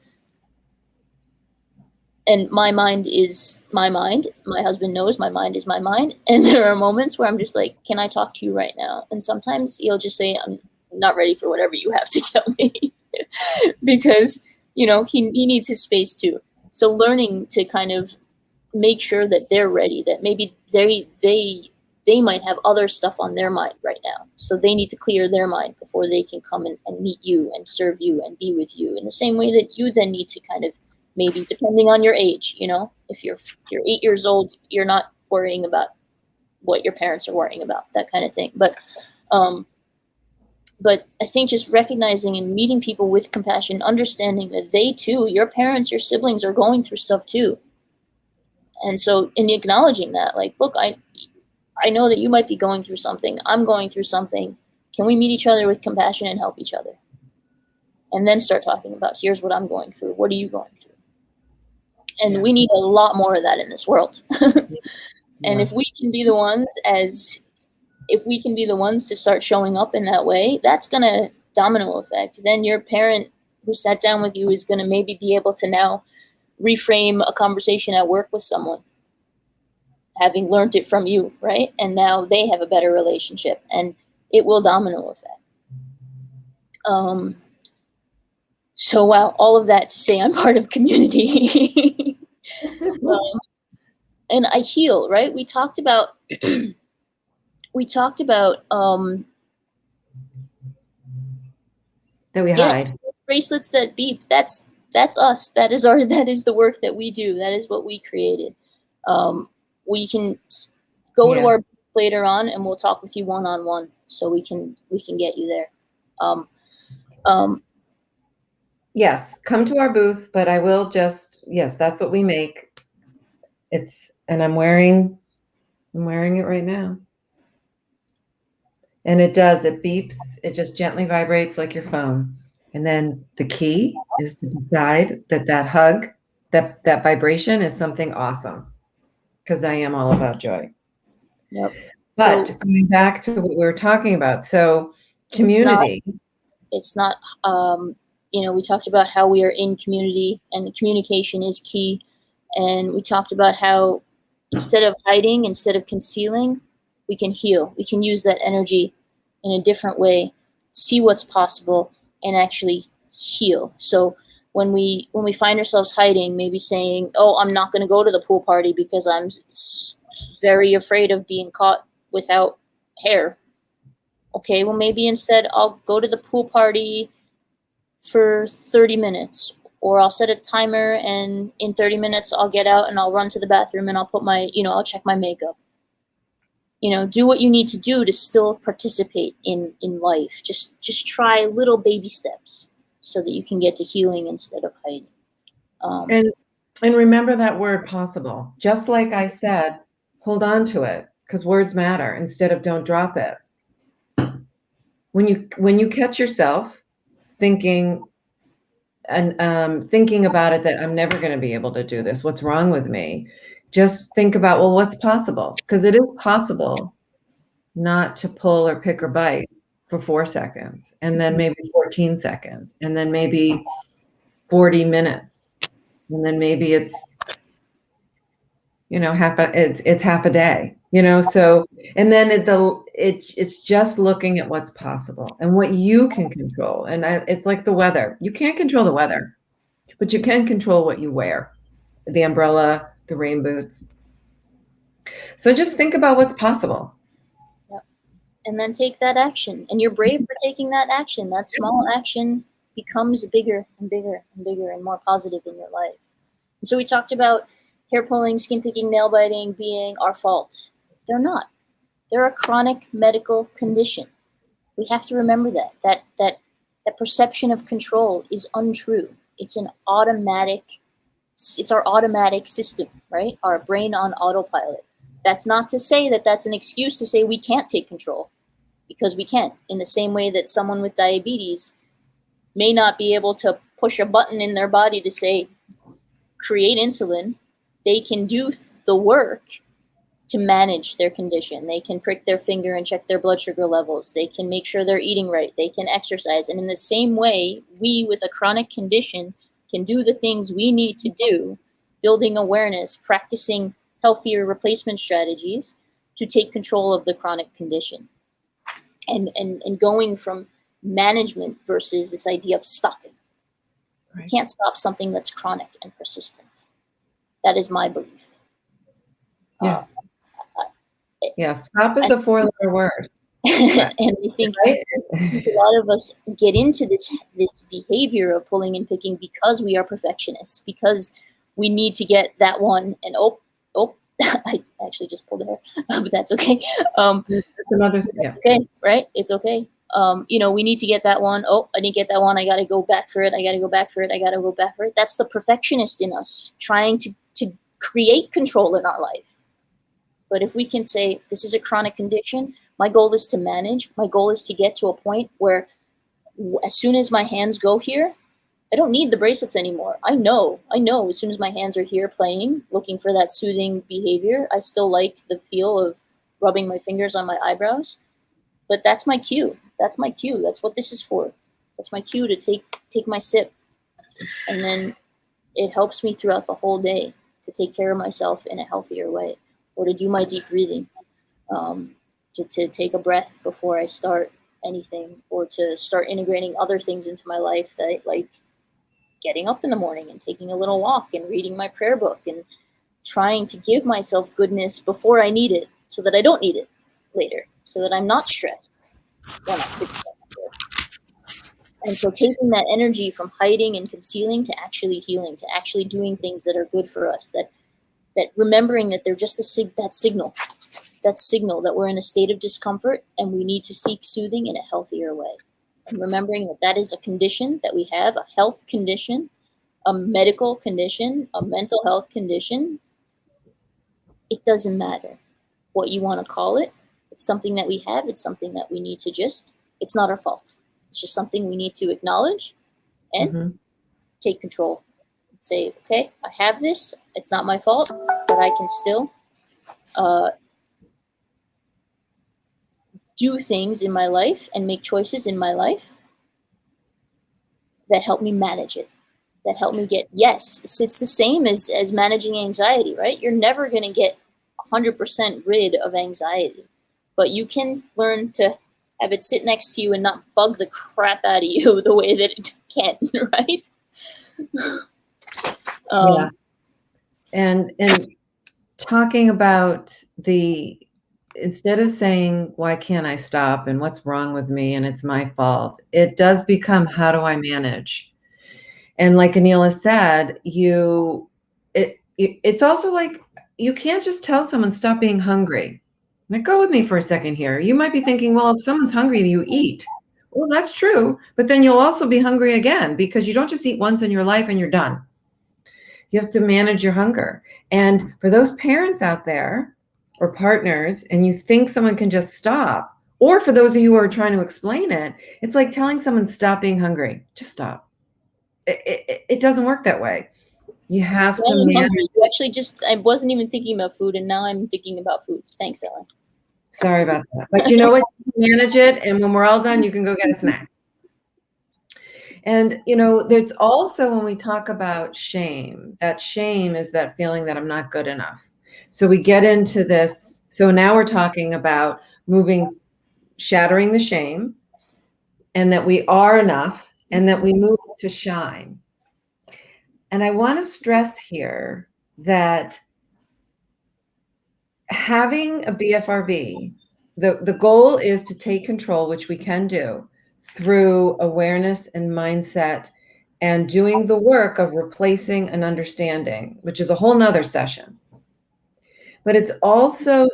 and my mind is my mind. My husband knows my mind is my mind. And there are moments where I'm just like, can I talk to you right now? And sometimes he'll just say, I'm not ready for whatever you have to tell me. Because, you know, he needs his space too. So learning to kind of make sure that they're ready, that maybe they might have other stuff on their mind right now. So they need to clear their mind before they can come and meet you and serve you and be with you, in the same way that you then need to kind of, maybe depending on your age, you know, if you're 8 years old, you're not worrying about what your parents are worrying about, that kind of thing. But I think just recognizing and meeting people with compassion, understanding that they too, your parents, your siblings, are going through stuff too. And so in acknowledging that, like, look, I know that you might be going through something. I'm going through something. Can we meet each other with compassion and help each other? And then start talking about, here's what I'm going through. What are you going through? And we need a lot more of that in this world. And if we can be the ones to start showing up in that way, that's going to domino effect. Then your parent who sat down with you is going to maybe be able to now reframe a conversation at work with someone, having learned it from you, right? And now they have a better relationship, and it will domino effect. So wow, all of that to say I'm part of community. And I heal, right? We talked about that we hide. Bracelets that beep. That's us. That is the work that we do. That is what we created. We can go to our booth later on, and we'll talk with you one-on-one, so we can get you there. Yes, come to our booth, but I will just, yes, that's what we make. And I'm wearing it right now. And it beeps, it just gently vibrates like your phone. And then the key is to decide that hug, that vibration is something awesome, because I am all about joy. Yep. But going back to what we were talking about, so community. It's not you know, we talked about how we are in community and the communication is key. And we talked about how instead of hiding, instead of concealing, we can heal. We can use that energy in a different way, see what's possible, and actually heal. So when we find ourselves hiding, maybe saying, oh, I'm not going to go to the pool party because I'm very afraid of being caught without hair. Okay, well, maybe instead I'll go to the pool party for 30 minutes, or I'll set a timer, and in 30 minutes I'll get out and I'll run to the bathroom and I'll put my, you know, I'll check my makeup. You know, do what you need to do to still participate in life. Just try little baby steps so that you can get to healing instead of hiding. And remember that word possible. Just like I said, hold on to it, because words matter, instead of don't drop it. When you catch yourself thinking about it, that I'm never going to be able to do this, what's wrong with me? Just think about, well, what's possible? Because it is possible not to pull or pick or bite for 4 seconds, and then maybe 14 seconds, and then maybe 40 minutes, and then maybe it's, you know, it's half a day, you know. So, and then it's just looking at what's possible and what you can control. And it's like the weather. You can't control the weather, but you can control what you wear, the umbrella, the rain boots. So just think about what's possible. Yep. And then take that action. And you're brave for taking that action, that small action. becomes bigger and bigger and bigger and more positive in your life. And so we talked about hair pulling, skin picking, nail biting being our fault. They're not. They're a chronic medical condition. We have to remember that perception of control is untrue. It's our automatic system, right? Our brain on autopilot. That's not to say that that's an excuse to say we can't take control, because we can. In the same way that someone with diabetes may not be able to push a button in their body to say, create insulin, they can do the work to manage their condition. They can prick their finger and check their blood sugar levels. They can make sure they're eating right. They can exercise. And in the same way, we with a chronic condition can do the things we need to do, building awareness, practicing healthier replacement strategies to take control of the chronic condition. And going from management versus this idea of stopping. Right. You can't stop something that's chronic and persistent. That is my belief. Yeah. Stop is a 4-letter word. And I think a lot of us get into this behavior of pulling and picking because we are perfectionists, because we need to get that one. And I actually just pulled a hair, but that's okay. That's another, yeah. Okay, right? It's okay. We need to get that one. Oh, I didn't get that one. I got to go back for it. I got to go back for it. I got to go back for it. That's the perfectionist in us trying to create control in our life. But if we can say, this is a chronic condition, my goal is to manage. My goal is to get to a point where as soon as my hands go here, I don't need the bracelets anymore. I know as soon as my hands are here playing, looking for that soothing behavior, I still like the feel of rubbing my fingers on my eyebrows. But that's my cue. That's my cue. That's what this is for. That's my cue to take my sip. And then it helps me throughout the whole day to take care of myself in a healthier way, or to do my deep breathing, to take a breath before I start anything, or to start integrating other things into my life, that like getting up in the morning and taking a little walk and reading my prayer book and trying to give myself goodness before I need it, so that I don't need it later, so that I'm not stressed when I'm picking up my hair. And so taking that energy from hiding and concealing to actually healing, to actually doing things that are good for us, that remembering that they're just that signal that we're in a state of discomfort and we need to seek soothing in a healthier way. And remembering that that is a condition that we have, a health condition, a medical condition, a mental health condition. It doesn't matter what you want to call it. It's something that we have. It's something that we need to it's not our fault. It's just something we need to acknowledge and take control. Say, okay, I have this. It's not my fault, but I can still do things in my life and make choices in my life that help me manage it, that help me get, yes, it's the same as managing anxiety, right? You're never going to get 100% rid of anxiety, but you can learn to have it sit next to you and not bug the crap out of you the way that it can, right? Yeah. And talking about instead of saying, why can't I stop and what's wrong with me and it's my fault, it does become, how do I manage? And like Aneela said, it's also like, you can't just tell someone stop being hungry. Now go with me for a second here. You might be thinking, well, if someone's hungry, you eat. Well, that's true. But then you'll also be hungry again, because you don't just eat once in your life and you're done. You have to manage your hunger. And for those parents out there or partners, and you think someone can just stop, or for those of you who are trying to explain it, it's like telling someone stop being hungry. Just stop. It doesn't work that way. You have to manage. You actually I wasn't even thinking about food, and now I'm thinking about food. Thanks, Ellen. Sorry about that. But you know what? You can manage it, and when we're all done, you can go get a snack. And, there's also, when we talk about shame, that shame is that feeling that I'm not good enough. So we get into this. So now we're talking about shattering the shame, and that we are enough, and that we move to shine. And I want to stress here that having a BFRB, the goal is to take control, which we can do, through awareness and mindset and doing the work of replacing an understanding, which is a whole nother session. But it's also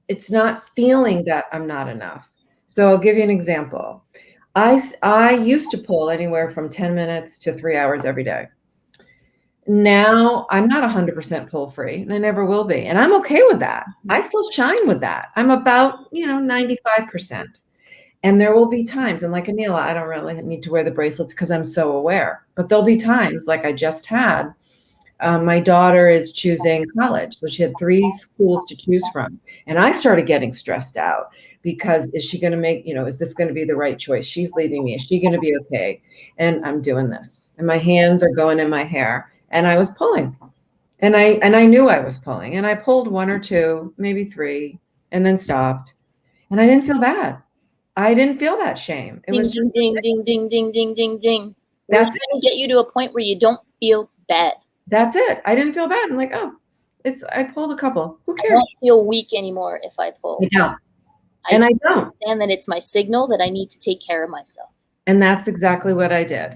it's not feeling that I'm not enough. So I'll give you an example. I used to pull anywhere from 10 minutes to 3 hours every day. Now I'm not 100% pull free, and I never will be. And I'm okay with that. I still shine with that. I'm about, 95%. And there will be times, and like Aneela, I don't really need to wear the bracelets because I'm so aware. But there'll be times like I just had. My daughter is choosing college. So she had 3 schools to choose from. And I started getting stressed out because is she going to make, is this going to be the right choice? She's leaving me. Is she going to be okay? And I'm doing this. And my hands are going in my hair. And I was pulling. And I knew I was pulling. And I pulled 1 or 2, maybe 3, and then stopped. And I didn't feel bad. I didn't feel that shame. It Ding, was ding, ding, ding, ding, ding, ding, ding, ding. We're That's trying to get you to a point where you don't feel bad. That's it. I didn't feel bad. I'm like, oh, I pulled a couple. Who I cares? don't feel weak anymore if I pull. I don't. And I don't. understand that it's my signal that I need to take care of myself. And that's exactly what I did.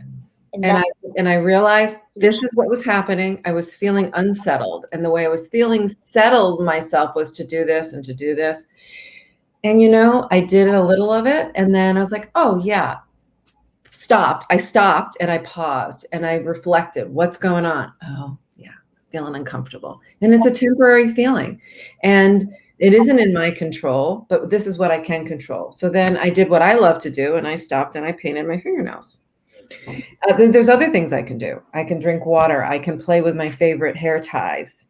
And I realized this is what was happening. I was feeling unsettled. And the way I was feeling settled myself was to do this and to do this. And, I did a little of it. And then I was like, oh, yeah. I stopped and I paused and I reflected. What's going on? Oh, yeah, feeling uncomfortable. And it's a temporary feeling. And it isn't in my control, but this is what I can control. So then I did what I love to do, and I stopped and I painted my fingernails. There's other things I can do. I can drink water. I can play with my favorite hair ties.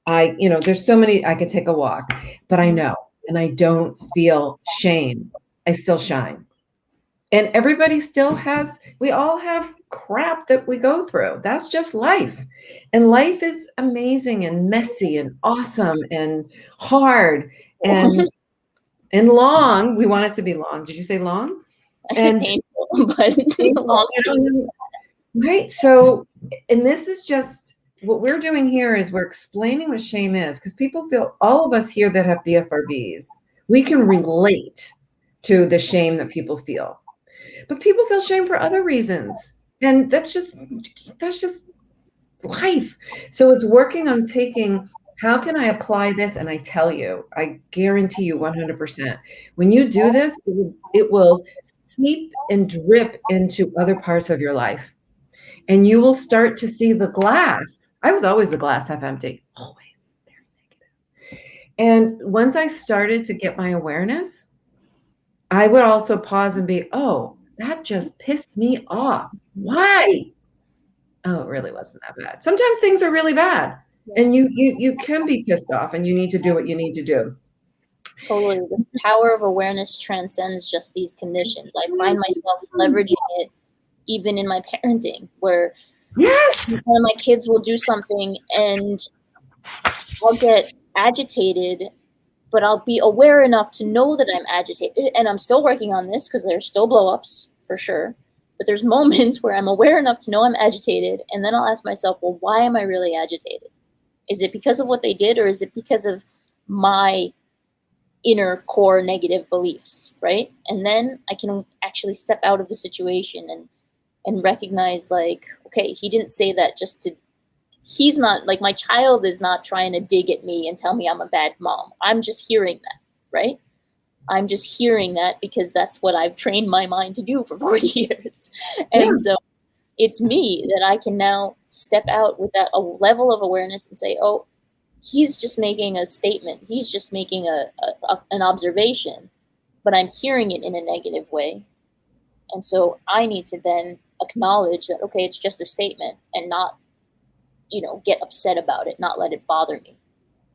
There's so many. I could take a walk, but I know, and I don't feel shame. I still shine. And everybody still we all have crap that we go through. That's just life. And life is amazing and messy and awesome and hard and long. We want it to be long. Did you say long? I said painful, but long. Right. So, and this is just what we're doing here is we're explaining what shame is, because people feel, all of us here that have BFRBs, we can relate to the shame that people feel. But people feel shame for other reasons. And that's just life. So it's working on taking, how can I apply this? And I tell you, I guarantee you 100%. When you do this, it will seep and drip into other parts of your life. And you will start to see the glass. I was always the glass half empty, always very negative. And once I started to get my awareness, I would also pause and be, oh, that just pissed me off. Why? Oh, it really wasn't that bad. Sometimes things are really bad, and you can be pissed off, and you need to do what you need to do. Totally. The power of awareness transcends just these conditions. I find myself leveraging it even in my parenting, where one of my kids will do something and I'll get agitated, but I'll be aware enough to know that I'm agitated. And I'm still working on this because there's still blow-ups for sure. But there's moments where I'm aware enough to know I'm agitated. And then I'll ask myself, well, why am I really agitated? Is it because of what they did, or is it because of my inner core negative beliefs, right? And then I can actually step out of the situation and recognize, like, okay, he didn't say that he's not, like, my child is not trying to dig at me and tell me I'm a bad mom. I'm just hearing that, right? I'm just hearing that because that's what I've trained my mind to do for 40 years. And so it's me that I can now step out with that a level of awareness and say, oh, he's just making a statement. He's just making an observation, but I'm hearing it in a negative way. And so I need to then acknowledge that, okay, it's just a statement, and not, get upset about it, not let it bother me.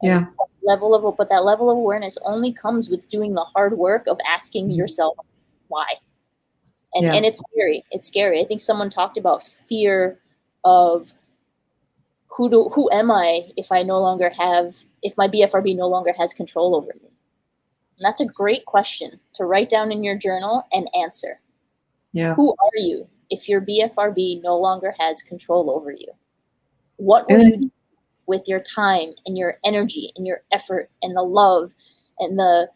Yeah. But that level of awareness only comes with doing the hard work of asking yourself why. And it's scary. It's scary. I think someone talked about fear of who am I if my BFRB no longer has control over me? And that's a great question to write down in your journal and answer. Yeah. Who are you if your BFRB no longer has control over you? What will you do with your time and your energy and your effort and the love and the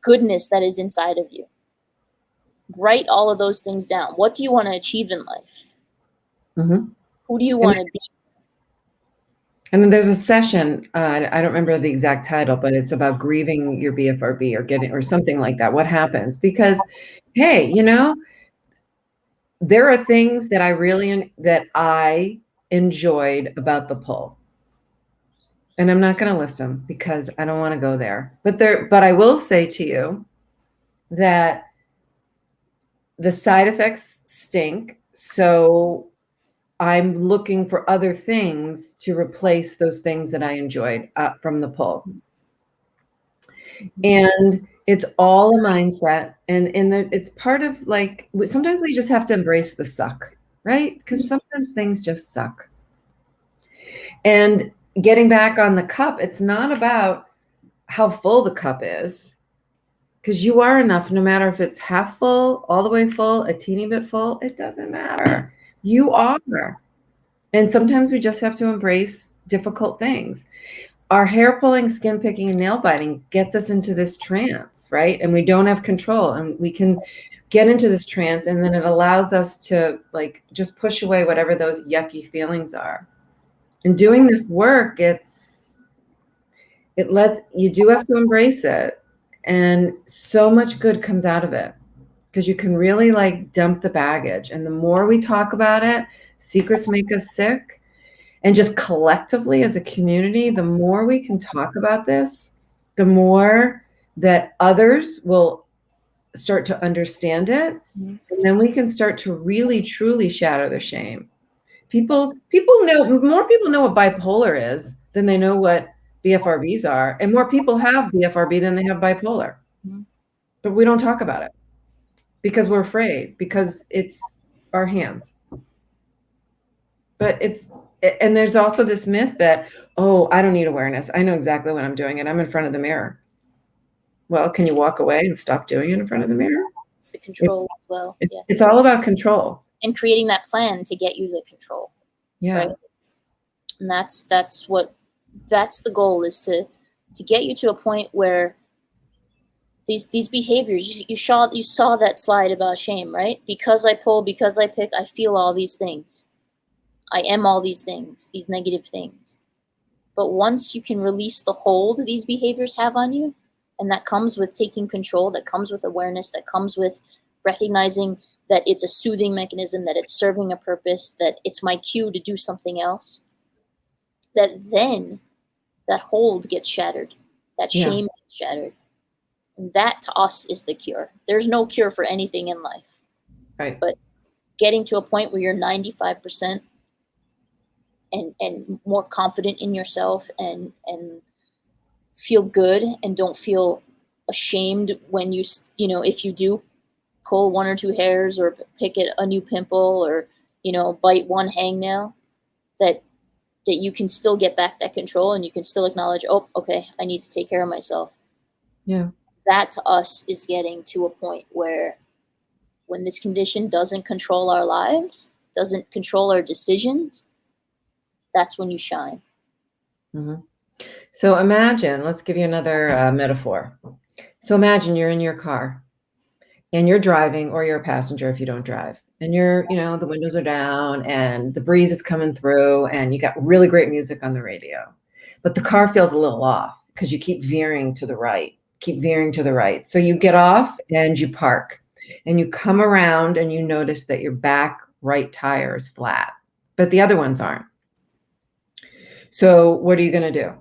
goodness that is inside of you? write all of those things down. What do you want to achieve in life? Mm-hmm. Who do you want to be? And then there's a session, I don't remember the exact title, but it's about grieving your BFRB or something like that. What happens? Because, hey, there are things that I enjoyed about the pull. And I'm not going to list them because I don't want to go there. But I will say to you that the side effects stink. So I'm looking for other things to replace those things that I enjoyed from the pull. And it's all a mindset. And it's part of sometimes we just have to embrace the suck, right? Because sometimes things just suck. And getting back on the cup, it's not about how full the cup is, because you are enough, no matter if it's half full, all the way full, a teeny bit full, it doesn't matter. You are. And sometimes we just have to embrace difficult things. Our hair pulling, skin picking, and nail biting gets us into this trance, right? And we don't have control, and we can get into this trance, and then it allows us to just push away whatever those yucky feelings are. And doing this work, you do have to embrace it. And so much good comes out of it because you can really dump the baggage. And the more we talk about it, secrets make us sick. And just collectively as a community, the more we can talk about this, the more that others will start to understand it. Mm-hmm. And then we can start to really, truly shatter the shame. More people know what bipolar is than they know what BFRBs are. And more people have BFRB than they have bipolar. Mm-hmm. But we don't talk about it because we're afraid, because it's our hands. And there's also this myth that, oh, I don't need awareness. I know exactly what I'm doing, and I'm in front of the mirror. Well, can you walk away and stop doing it in front of the mirror? It's the control as well. It's all about control. And creating that plan to get you the control. Yeah. Right? And that's the goal, is to get you to a point where these behaviors, you saw that slide about shame, right? Because I pull, because I pick, I feel all these things. I am all these things, these negative things. But once you can release the hold these behaviors have on you, and that comes with taking control, that comes with awareness, that comes with recognizing that it's a soothing mechanism, that it's serving a purpose, that it's my cue to do something else, that then that hold gets shattered, that shame gets shattered. And that to us is the cure. There's no cure for anything in life. Right. But getting to a point where you're 95% and more confident in yourself and feel good and don't feel ashamed when if you do pull one or two hairs or pick at a new pimple or bite one hangnail, that you can still get back that control and you can still acknowledge, oh, okay, I need to take care of myself. Yeah. That to us is getting to a point where when this condition doesn't control our lives, doesn't control our decisions, that's when you shine. Mm-hmm. So imagine, let's give you another metaphor. So imagine you're in your car and you're driving, or you're a passenger if you don't drive, and the windows are down and the breeze is coming through and you got really great music on the radio, but the car feels a little off because you keep veering to the right. So you get off and you park and you come around and you notice that your back right tire is flat, but the other ones aren't. So what are you going to do?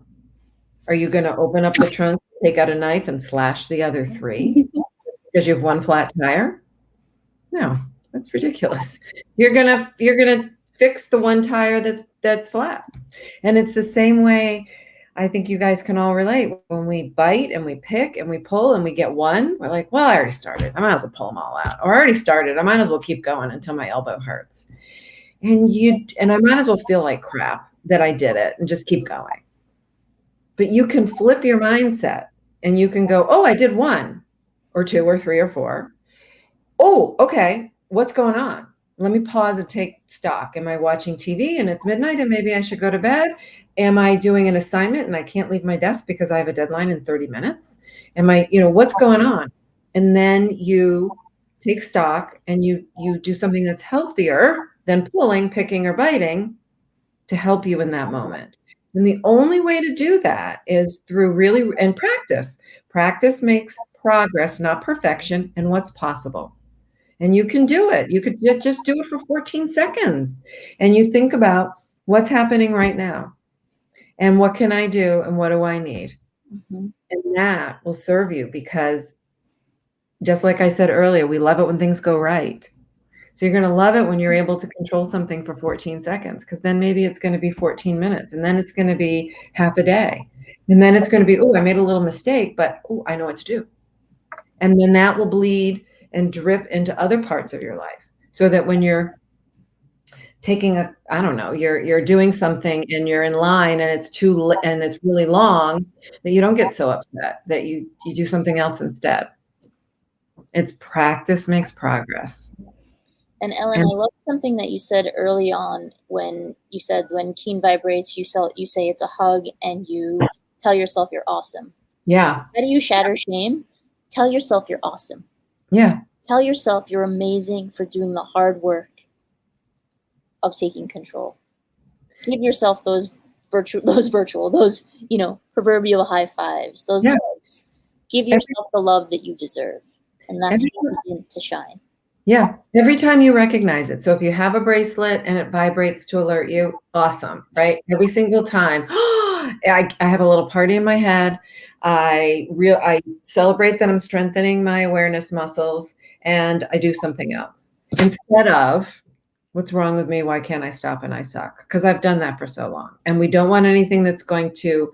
Are you going to open up the trunk, take out a knife and slash the other three because you have one flat tire? No, that's ridiculous. You're going to fix the one tire that's flat. And it's the same way. I think you guys can all relate. When we bite and we pick and we pull and we get one, we're like, well, I already started. I might as well pull them all out. Or I already started. I might as well keep going until my elbow hurts. And I might as well feel like crap that I did it and just keep going. But you can flip your mindset and you can go, oh, I did one or two or three or four. Oh, okay. What's going on? Let me pause and take stock. Am I watching TV and it's midnight and maybe I should go to bed? Am I doing an assignment and I can't leave my desk because I have a deadline in 30 minutes? Am I, what's going on? And then you take stock and you do something that's healthier than pulling, picking, or biting to help you in that moment. And the only way to do that is through and practice. Practice makes progress, not perfection, and what's possible. And you can do it. You could just do it for 14 seconds. And you think about what's happening right now. And what can I do? And what do I need? Mm-hmm. And that will serve you, because just like I said earlier, we love it when things go right. So you're going to love it when you're able to control something for 14 seconds, because then maybe it's going to be 14 minutes, and then it's going to be half a day. And then it's going to be, oh, I made a little mistake, but oh, I know what to do. And then that will bleed and drip into other parts of your life, so that when you're taking I don't know, you're doing something and you're in line and it's really long, that you don't get so upset, that you do something else instead. It's practice makes progress. And Ellen, I love something that you said early on, when you said when Keen vibrates, you say it's a hug, and you tell yourself you're awesome. Yeah. How do you shatter shame? Tell yourself you're awesome. Yeah. Tell yourself you're amazing for doing the hard work of taking control. Give yourself those proverbial high fives, those hugs. Give yourself the love that you deserve, and that's when you begin to shine. Yeah. Every time you recognize it. So if you have a bracelet and it vibrates to alert you, awesome, right? Every single time. I have a little party in my head. I celebrate that I'm strengthening my awareness muscles, and I do something else instead of, what's wrong with me? Why can't I stop and I suck? Because I've done that for so long. And we don't want anything that's going to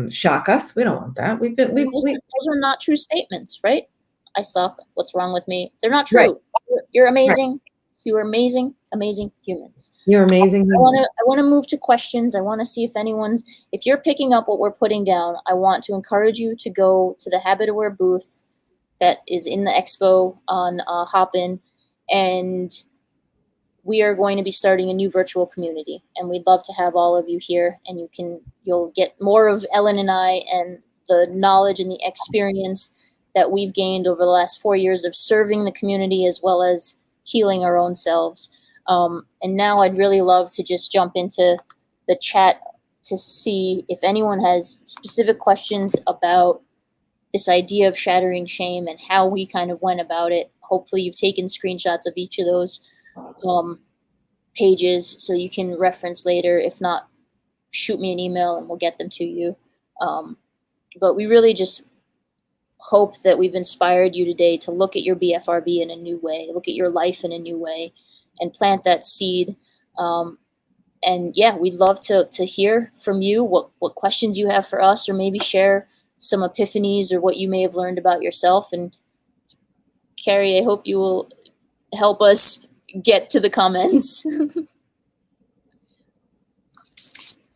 shock us. We don't want that. Those are not true statements, right? I suck. What's wrong with me? They're not true. Right. You're amazing. Right. You're amazing, amazing humans. You're amazing. I want to move to questions. I want to see if you're picking up what we're putting down. I want to encourage you to go to the HabitAware booth that is in the expo on Hopin, and we are going to be starting a new virtual community, and we'd love to have all of you here, and you'll get more of Ellen and I and the knowledge and the experience that we've gained over the last 4 years of serving the community as well as healing our own selves. And now I'd really love to just jump into the chat to see if anyone has specific questions about this idea of shattering shame and how we kind of went about it. Hopefully you've taken screenshots of each of those pages so you can reference later. If not, shoot me an email and we'll get them to you. But we really just hope that we've inspired you today to look at your BFRB in a new way, look at your life in a new way, and plant that seed. And yeah, we'd love to hear from you, what questions you have for us, or maybe share some epiphanies or what you may have learned about yourself. And Carrie, I hope you will help us get to the comments.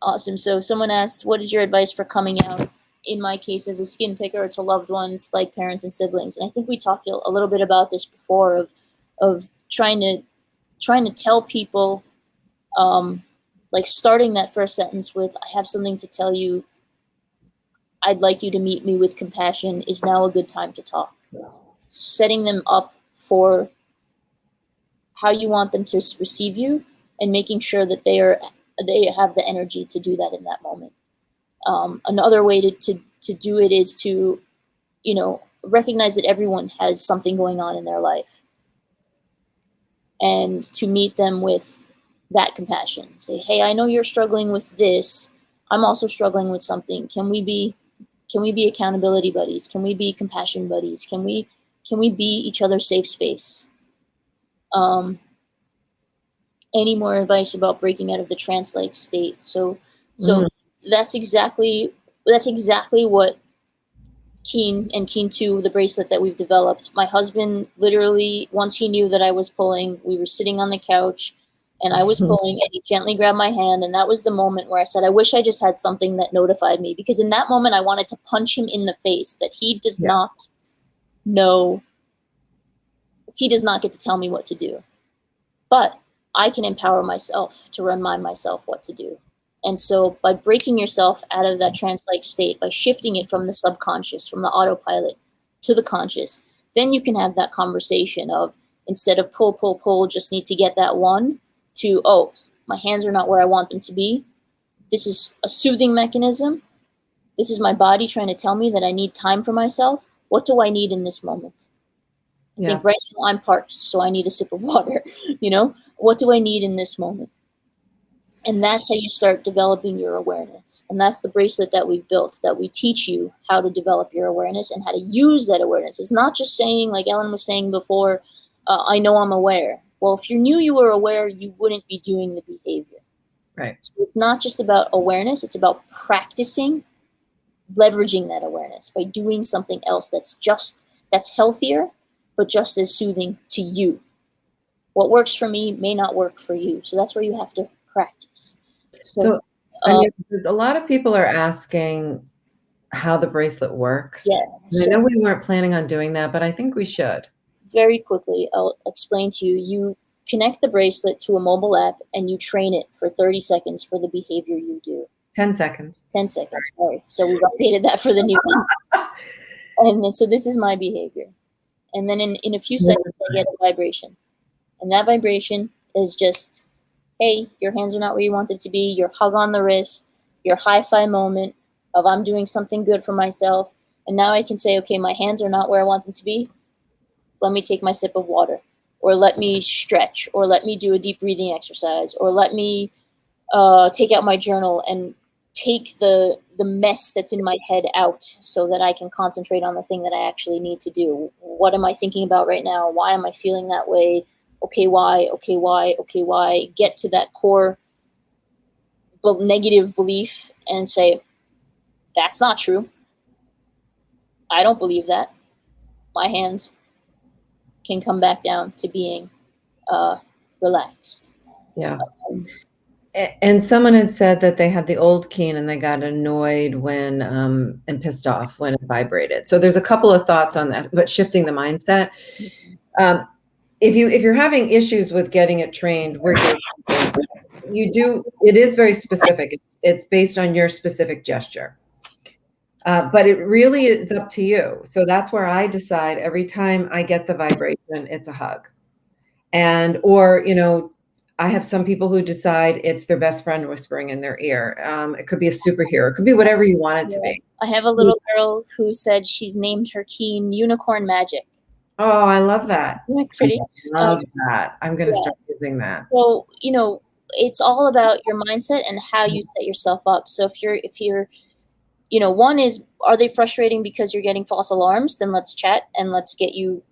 Awesome. So someone asked, what is your advice for coming out, in my case, as a skin picker, to loved ones like parents and siblings? And I think we talked a little bit about this before, of trying to tell people, like starting that first sentence with, I have something to tell you. I'd like you to meet me with compassion. Is now a good time to talk? Setting them up for how you want them to receive you, and making sure that they have the energy to do that in that moment. Another way to do it is to, recognize that everyone has something going on in their life, and to meet them with that compassion. Say, hey, I know you're struggling with this. I'm also struggling with something. Can we be accountability buddies? Can we be compassion buddies? Can we be each other's safe space? Any more advice about breaking out of the trance-like state? So that's exactly what Keen and Keen 2, the bracelet that we've developed. My husband literally, once he knew that I was pulling, we were sitting on the couch and I was pulling, and he gently grabbed my hand, and that was the moment where I said, I wish I just had something that notified me, because in that moment I wanted to punch him in the face, that he does not know, he does not get to tell me what to do. But I can empower myself to remind myself what to do. And so by breaking yourself out of that trance-like state, by shifting it from the subconscious, from the autopilot to the conscious, then you can have that conversation of, instead of pull, pull, pull, just need to get that one, to, oh, my hands are not where I want them to be. This is a soothing mechanism. This is my body trying to tell me that I need time for myself. What do I need in this moment? I think right now I'm parched, so I need a sip of water. What do I need in this moment? And that's how you start developing your awareness. And that's the bracelet that we've built, that we teach you how to develop your awareness and how to use that awareness. It's not just saying, like Ellen was saying before, I know I'm aware. Well, if you knew you were aware, you wouldn't be doing the behavior. Right. So it's not just about awareness. It's about practicing, leveraging that awareness by doing something else that's healthier, but just as soothing to you. What works for me may not work for you. So that's where you have to practice. So a lot of people are asking how the bracelet works. Yeah. I know we weren't planning on doing that, but I think we should. Very quickly, I'll explain to you. You connect the bracelet to a mobile app and you train it for 30 seconds for the behavior you do. 10 seconds. 10 seconds, sorry. So we've updated that for the new one. And then, so this is my behavior. And then in a few seconds, I get a vibration. And that vibration is just, hey, your hands are not where you want them to be. Your hug on the wrist, your high-fi moment of I'm doing something good for myself. And now I can say, okay, my hands are not where I want them to be. Let me take my sip of water, or let me stretch, or let me do a deep breathing exercise, or let me take out my journal and take the mess that's in my head out so that I can concentrate on the thing that I actually need to do. What am I thinking about right now? Why am I feeling that way? Okay, why? Okay, why? Okay, why? Get to that core negative belief and say, that's not true. I don't believe that. My hands can come back down to being relaxed. Yeah. And someone had said that they had the old key and they got annoyed when and pissed off when it vibrated. So there's a couple of thoughts on that, but shifting the mindset. If you're having issues with getting it trained, it is very specific. It's based on your specific gesture. But it really is up to you. So that's where I decide every time I get the vibration, it's a hug. Or I have some people who decide it's their best friend whispering in their ear. It could be a superhero. It could be whatever you want it to be. I have a little girl who said she's named her key Unicorn Magic. Oh, I love that. Isn't that pretty? I love that. I'm going to start using that. So, it's all about your mindset and how you set yourself up. So if you're one is, are they frustrating because you're getting false alarms? Then let's chat and let's get you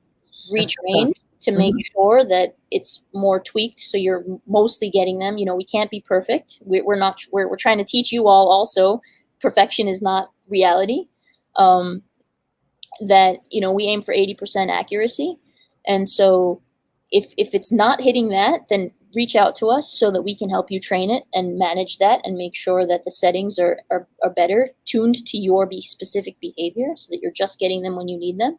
retrained to make sure that it's more tweaked so you're mostly getting them. We can't be perfect. We're trying to teach you all also. Perfection is not reality. That we aim for 80% accuracy. And so if it's not hitting that, then reach out to us so that we can help you train it and manage that and make sure that the settings are better tuned to your specific behavior so that you're just getting them when you need them.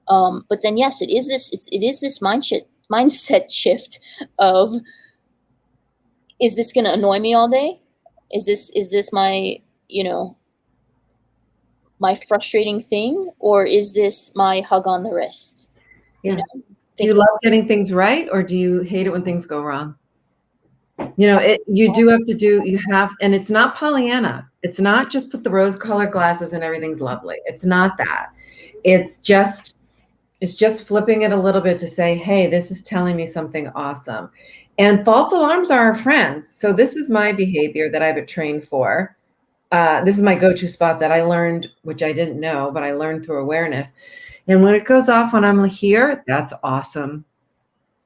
But then, yes, it is this mindset shift of, is this going to annoy me all day? Is this my, my frustrating thing, or is this my hug on the wrist? Yeah. Do you love getting things right, or do you hate it when things go wrong? You have, and it's not Pollyanna. It's not just put the rose-colored glasses and everything's lovely. It's not that. It's just flipping it a little bit to say, hey, this is telling me something awesome. And false alarms are our friends. So this is my behavior that I've been trained for. This is my go-to spot that I learned, which I didn't know, but I learned through awareness. And when it goes off when I'm here, that's awesome,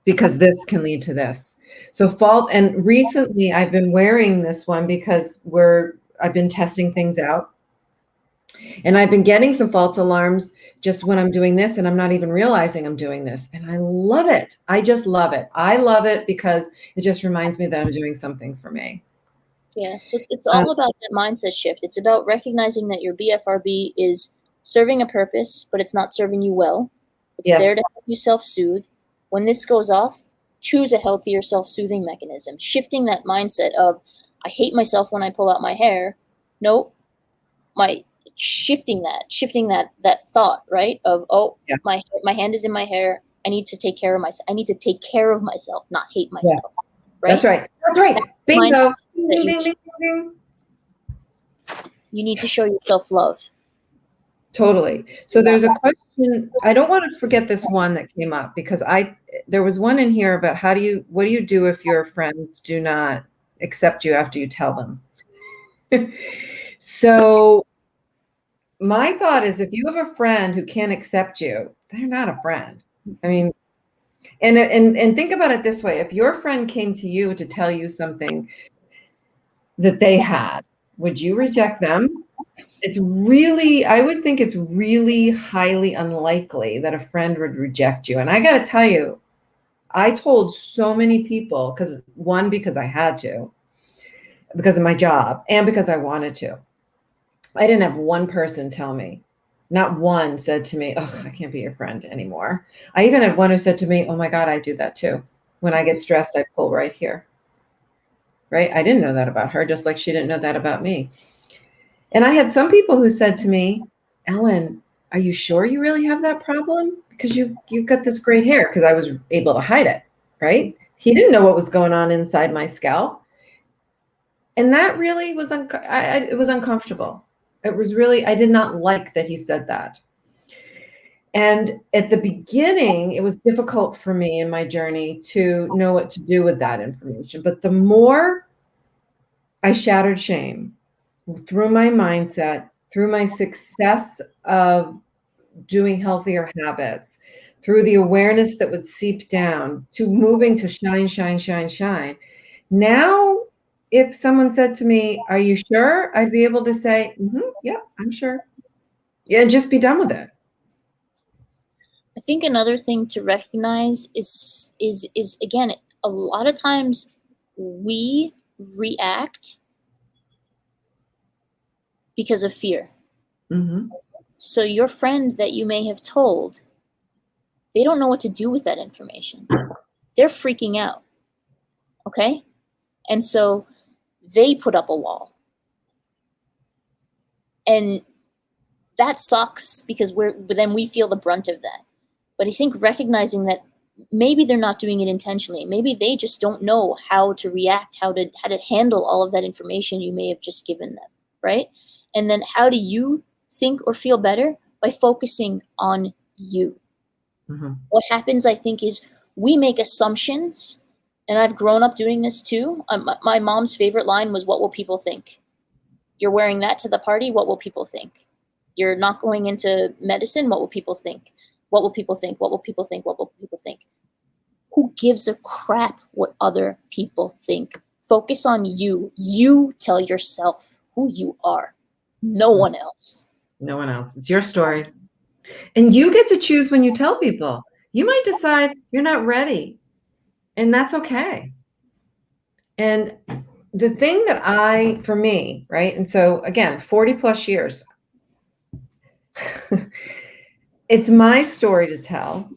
because this can lead to this. So and recently I've been wearing this one because I've been testing things out. And I've been getting some false alarms just when I'm doing this, and I'm not even realizing I'm doing this. And I love it. I just love it. I love it because it just reminds me that I'm doing something for me. Yeah, so it's all about that mindset shift. It's about recognizing that your BFRB is serving a purpose, but it's not serving you well. It's there to help you self-soothe. When this goes off, choose a healthier self-soothing mechanism. Shifting that mindset of, I hate myself when I pull out my hair. Nope. shifting that thought, right? Of, oh, Yeah. my hand is in my hair. I need to take care of myself. I need to take care of myself, not hate Yeah. myself. Right? That's right. That's right. That's Bingo. Ding, ding, ding, Ding. You need to show yourself love. Totally. So there's a question. I don't want to forget this one that came up because there was one in here about what do you do if your friends do not accept you after you tell them? So my thought is if you have a friend who can't accept you, they're not a friend. I mean, and think about it this way. If your friend came to you to tell you something that they had, would you reject them? I would think it's really highly unlikely that a friend would reject you. And I got to tell you, I told so many people because I had to, because of my job and because I wanted to. I didn't have one person tell me, not one said to me, oh, I can't be your friend anymore. I even had one who said to me, oh my God, I do that too. When I get stressed, I pull right here. Right? I didn't know that about her, just like she didn't know that about me. And I had some people who said to me, Ellen, are you sure you really have that problem? Because you've got this great hair, because I was able to hide it, right? He didn't know what was going on inside my scalp. And that really was, it was uncomfortable. It was really, I did not like that he said that. And at the beginning, it was difficult for me in my journey to know what to do with that information. But the more I shattered shame through my mindset, through my success of doing healthier habits, through the awareness that would seep down to moving to shine, shine, shine, shine. Now, if someone said to me, are you sure? I'd be able to say, yeah, I'm sure. Yeah, and just be done with it. I think another thing to recognize is again, a lot of times we react because of fear. Mm-hmm. So your friend that you may have told, they don't know what to do with that information. They're freaking out. Okay? And so they put up a wall. And that sucks because then we feel the brunt of that. But I think recognizing that maybe they're not doing it intentionally. Maybe they just don't know how to react, how to handle all of that information you may have just given them, right? And then how do you think or feel better? By focusing on you. Mm-hmm. What happens, I think, is we make assumptions, and I've grown up doing this too. My mom's favorite line was, what will people think? You're wearing that to the party, what will people think? You're not going into medicine, what will people think? What will people think? What will people think? What will people think? Who gives a crap what other people think? Focus on you. You tell yourself who you are. No one else. No one else. It's your story. And you get to choose when you tell people. You might decide you're not ready, and that's okay. And the thing that for me, right? And so again, 40 plus years, it's my story to tell.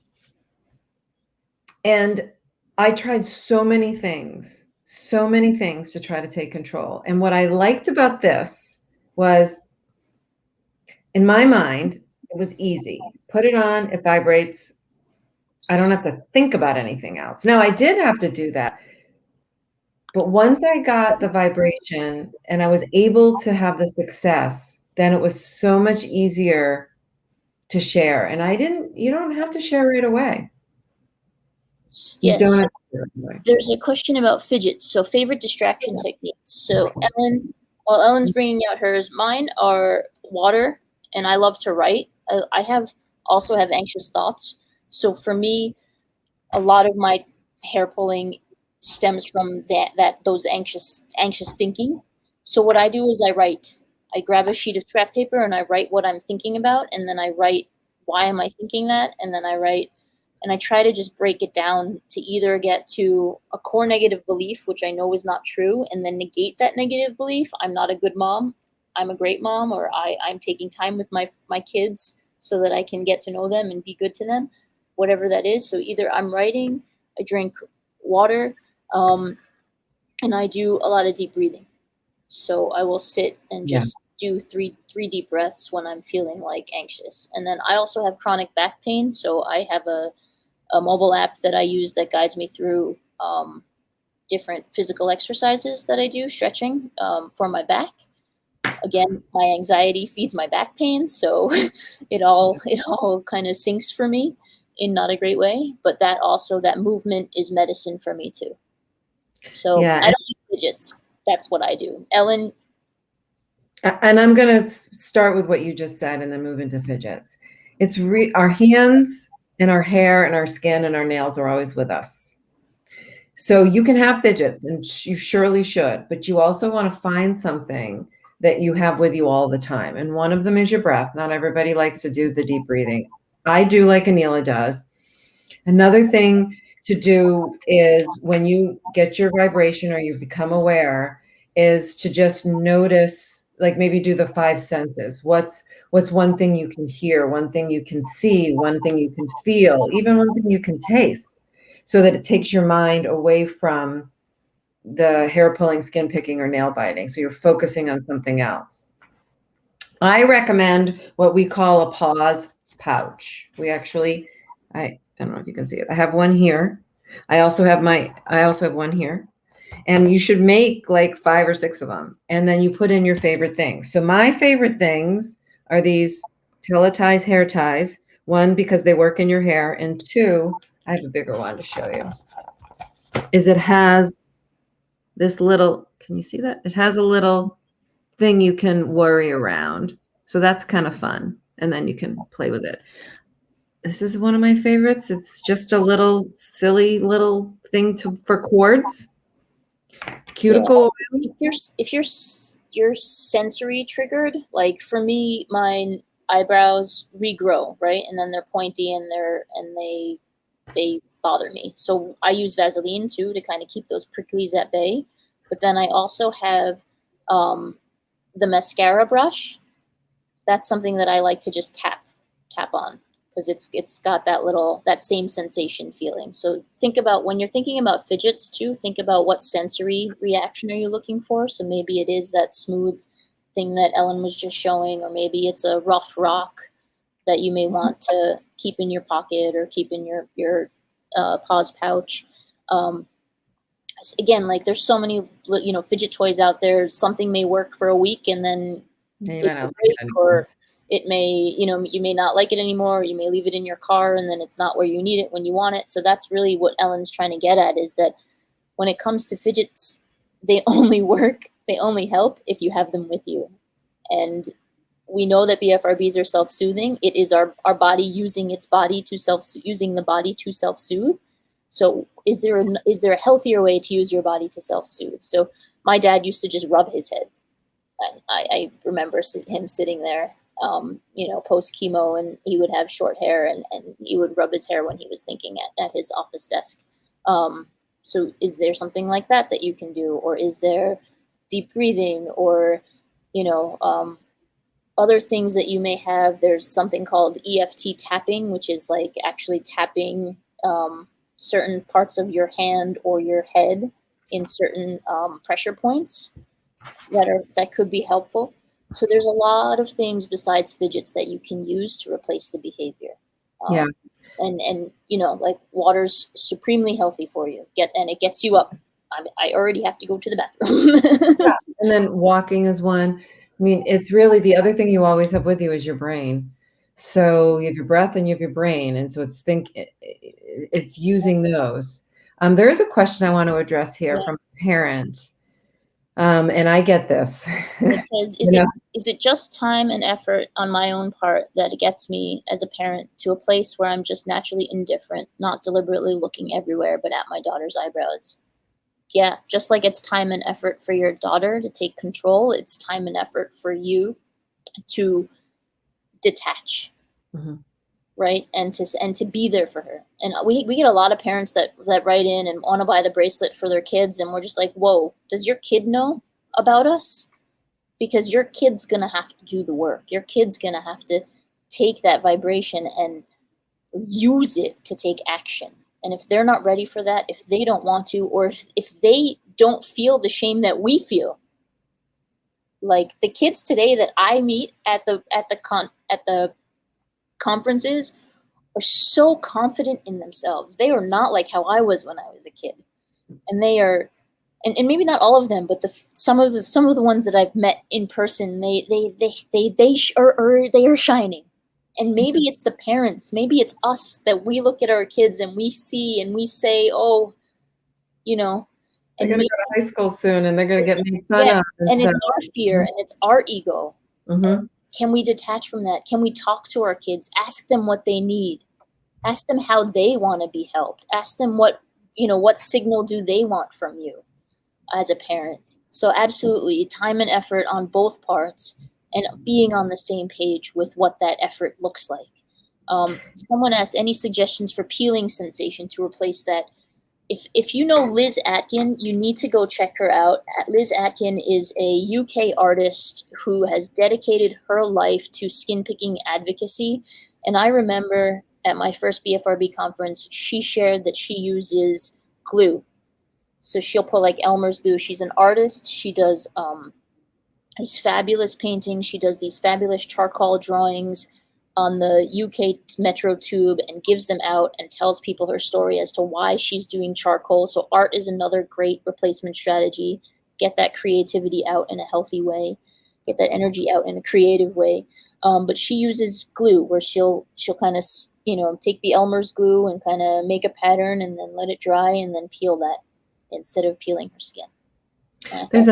And I tried so many things to try to take control. And what I liked about this was, in my mind, it was easy. Put it on, it vibrates. I don't have to think about anything else. Now, I did have to do that. But once I got the vibration and I was able to have the success, then it was so much easier to share. And you don't have to share right away. You don't have to share right away. There's a question about fidgets. So favorite distraction techniques. So while Ellen's bringing out hers, mine are water, and I love to write. I also have anxious thoughts. So for me, a lot of my hair pulling stems from those anxious thinking. So what I do is I write. I grab a sheet of scrap paper and I write what I'm thinking about, and then I write why am I thinking that, and then I write, and I try to just break it down to either get to a core negative belief, which I know is not true, and then negate that negative belief. I'm not a good mom. I'm a great mom, or I'm taking time with my kids so that I can get to know them and be good to them, whatever that is. So either I'm writing, I drink water, and I do a lot of deep breathing. So I will sit and just do three deep breaths when I'm feeling like anxious. And then I also have chronic back pain, so I have a mobile app that I use that guides me through different physical exercises that I do, stretching for my back. Again, my anxiety feeds my back pain, so it all kind of syncs for me in not a great way. But that movement is medicine for me too. So Yeah. I don't use fidgets. That's what I do. Ellen. And I'm going to start with what you just said and then move into fidgets. It's our hands and our hair and our skin and our nails are always with us. So you can have fidgets, and you surely should, but you also want to find something that you have with you all the time. And one of them is your breath. Not everybody likes to do the deep breathing. I do, like Aneela does. Another thing to do is when you get your vibration or you become aware is to just notice, like maybe do the 5 senses. What's one thing you can hear, one thing you can see, one thing you can feel, even one thing you can taste, so that it takes your mind away from the hair pulling, skin picking, or nail biting. So you're focusing on something else. I recommend what we call a pause pouch. I don't know if you can see it. I have one here. I also have one here. And you should make like 5 or 6 of them. And then you put in your favorite things. So my favorite things are these teleties hair ties. 1, because they work in your hair. And 2, I have a bigger one to show you. It has this little, can you see that? It has a little thing you can worry around. So that's kind of fun. And then you can play with it. This is one of my favorites. It's just a little silly little thing for cords. Cuticle oil. If you're sensory triggered, like for me, my eyebrows regrow, right? And then they're pointy and they bother me. So I use Vaseline too to kind of keep those pricklies at bay. But then I also have the mascara brush. That's something that I like to just tap on, because it's got that same sensation feeling. So think about, when you're thinking about fidgets too, think about what sensory reaction are you looking for. So maybe it is that smooth thing that Ellen was just showing, or maybe it's a rough rock that you may want to keep in your pocket or keep in your pause pouch. Again, like there's so many fidget toys out there. Something may work for a week and then it may break, or it may, you may not like it anymore, or you may leave it in your car and then it's not where you need it when you want it. So that's really what Ellen's trying to get at, is that when it comes to fidgets, they only work, they only help if you have them with you. And we know that BFRBs are self-soothing. It is our body using the body to self-soothe. So is there a healthier way to use your body to self-soothe? So my dad used to just rub his head. And I remember him sitting there, post chemo, and he would have short hair, and he would rub his hair when he was thinking at his office desk. So is there something like that you can do? Or is there deep breathing, or, other things that you may have? There's something called EFT tapping, which is like actually tapping certain parts of your hand or your head in certain pressure points that could be helpful. So there's a lot of things besides fidgets that you can use to replace the behavior. Yeah. And like water's supremely healthy for you. And it gets you up. I already have to go to the bathroom. Yeah. And then walking is one. I mean, it's really, the other thing you always have with you is your brain. So you have your breath and you have your brain. And so it's using those. There is a question I want to address here from a parent. And I get this. It says, is it just time and effort on my own part that gets me as a parent to a place where I'm just naturally indifferent, not deliberately looking everywhere but at my daughter's eyebrows? Yeah, just like it's time and effort for your daughter to take control, it's time and effort for you to detach. Mm-hmm. Right? And to be there for her. And we get a lot of parents that write in and want to buy the bracelet for their kids, and we're just like, whoa, does your kid know about us? Because your kid's gonna have to do the work. Your kid's gonna have to take that vibration and use it to take action. And if they're not ready for that, if they don't want to, or if they don't feel the shame that we feel, Like the kids today that I meet at the conferences are so confident in themselves. They are not like how I was when I was a kid. And they are, and maybe not all of them, but some of the ones that I've met in person, they are shining. And maybe it's the parents, maybe it's us, that we look at our kids and we see and we say, oh, you know, They're and going to go to high school soon, and they're going to get made fun yeah, of. and it's our fear and it's our ego. Mm-hmm. Can we detach from that? Can we talk to our kids? Ask them what they need. Ask them how they want to be helped. Ask them what signal do they want from you as a parent. So absolutely, time and effort on both parts, and being on the same page with what that effort looks like. Someone asked, any suggestions for peeling sensation to replace that? If you know Liz Atkin, you need to go check her out. Liz Atkin is a UK artist who has dedicated her life to skin picking advocacy. And I remember at my first BFRB conference, she shared that she uses glue. So she'll put like Elmer's glue. She's an artist. She does these fabulous paintings. She does these fabulous charcoal drawings on the UK Metro Tube and gives them out and tells people her story as to why she's doing charcoal. So art is another great replacement strategy. Get that creativity out in a healthy way. Get that energy out in a creative way. But she uses glue, where she'll kind of take the Elmer's glue and kind of make a pattern and then let it dry and then peel that instead of peeling her skin. There's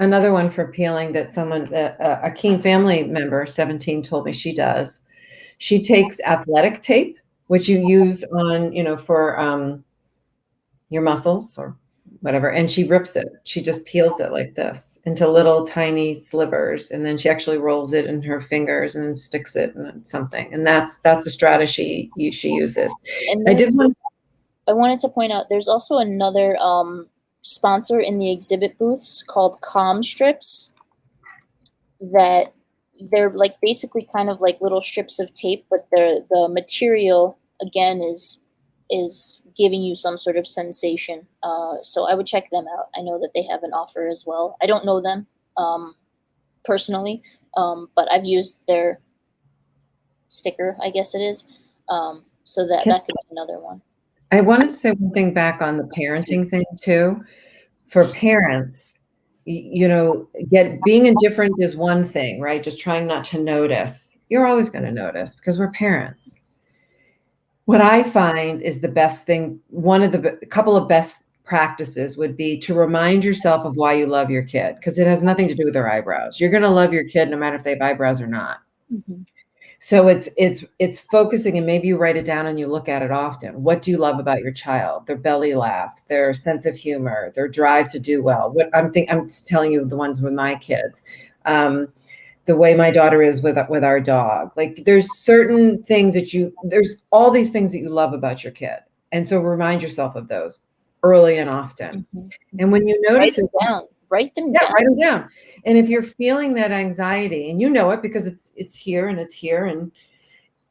another one for peeling that someone, a Keen family member, 17, told me she does. She takes athletic tape, which you use on, for your muscles or whatever, and she rips it. She just peels it like this into little tiny slivers, and then she actually rolls it in her fingers and then sticks it in something. And that's a strategy she uses. And I wanted to point out, there's also another sponsor in the exhibit booths called Calm Strips, that they're like basically kind of like little strips of tape, but the material again is giving you some sort of sensation. So I would check them out. I know that they have an offer as well. I don't know them personally, but I've used their sticker, I guess it is. So that could be another one. I wanted to say one thing back on the parenting thing too. For parents, being indifferent is one thing, right? Just trying not to notice. You're always going to notice because we're parents. What I find is the best thing, a couple of best practices would be to remind yourself of why you love your kid, because it has nothing to do with their eyebrows. You're going to love your kid no matter if they have eyebrows or not. Mm-hmm. So it's focusing, and maybe you write it down and you look at it often. What do you love about your child? Their belly laugh, their sense of humor, their drive to do well. I'm telling you the ones with my kids. The way my daughter is with our dog. Like there's certain things there's all these things that you love about your kid. And so remind yourself of those early and often. Mm-hmm. And when you notice write them down. Write them down. And if you're feeling that anxiety, and you know it because it's here and it's here, and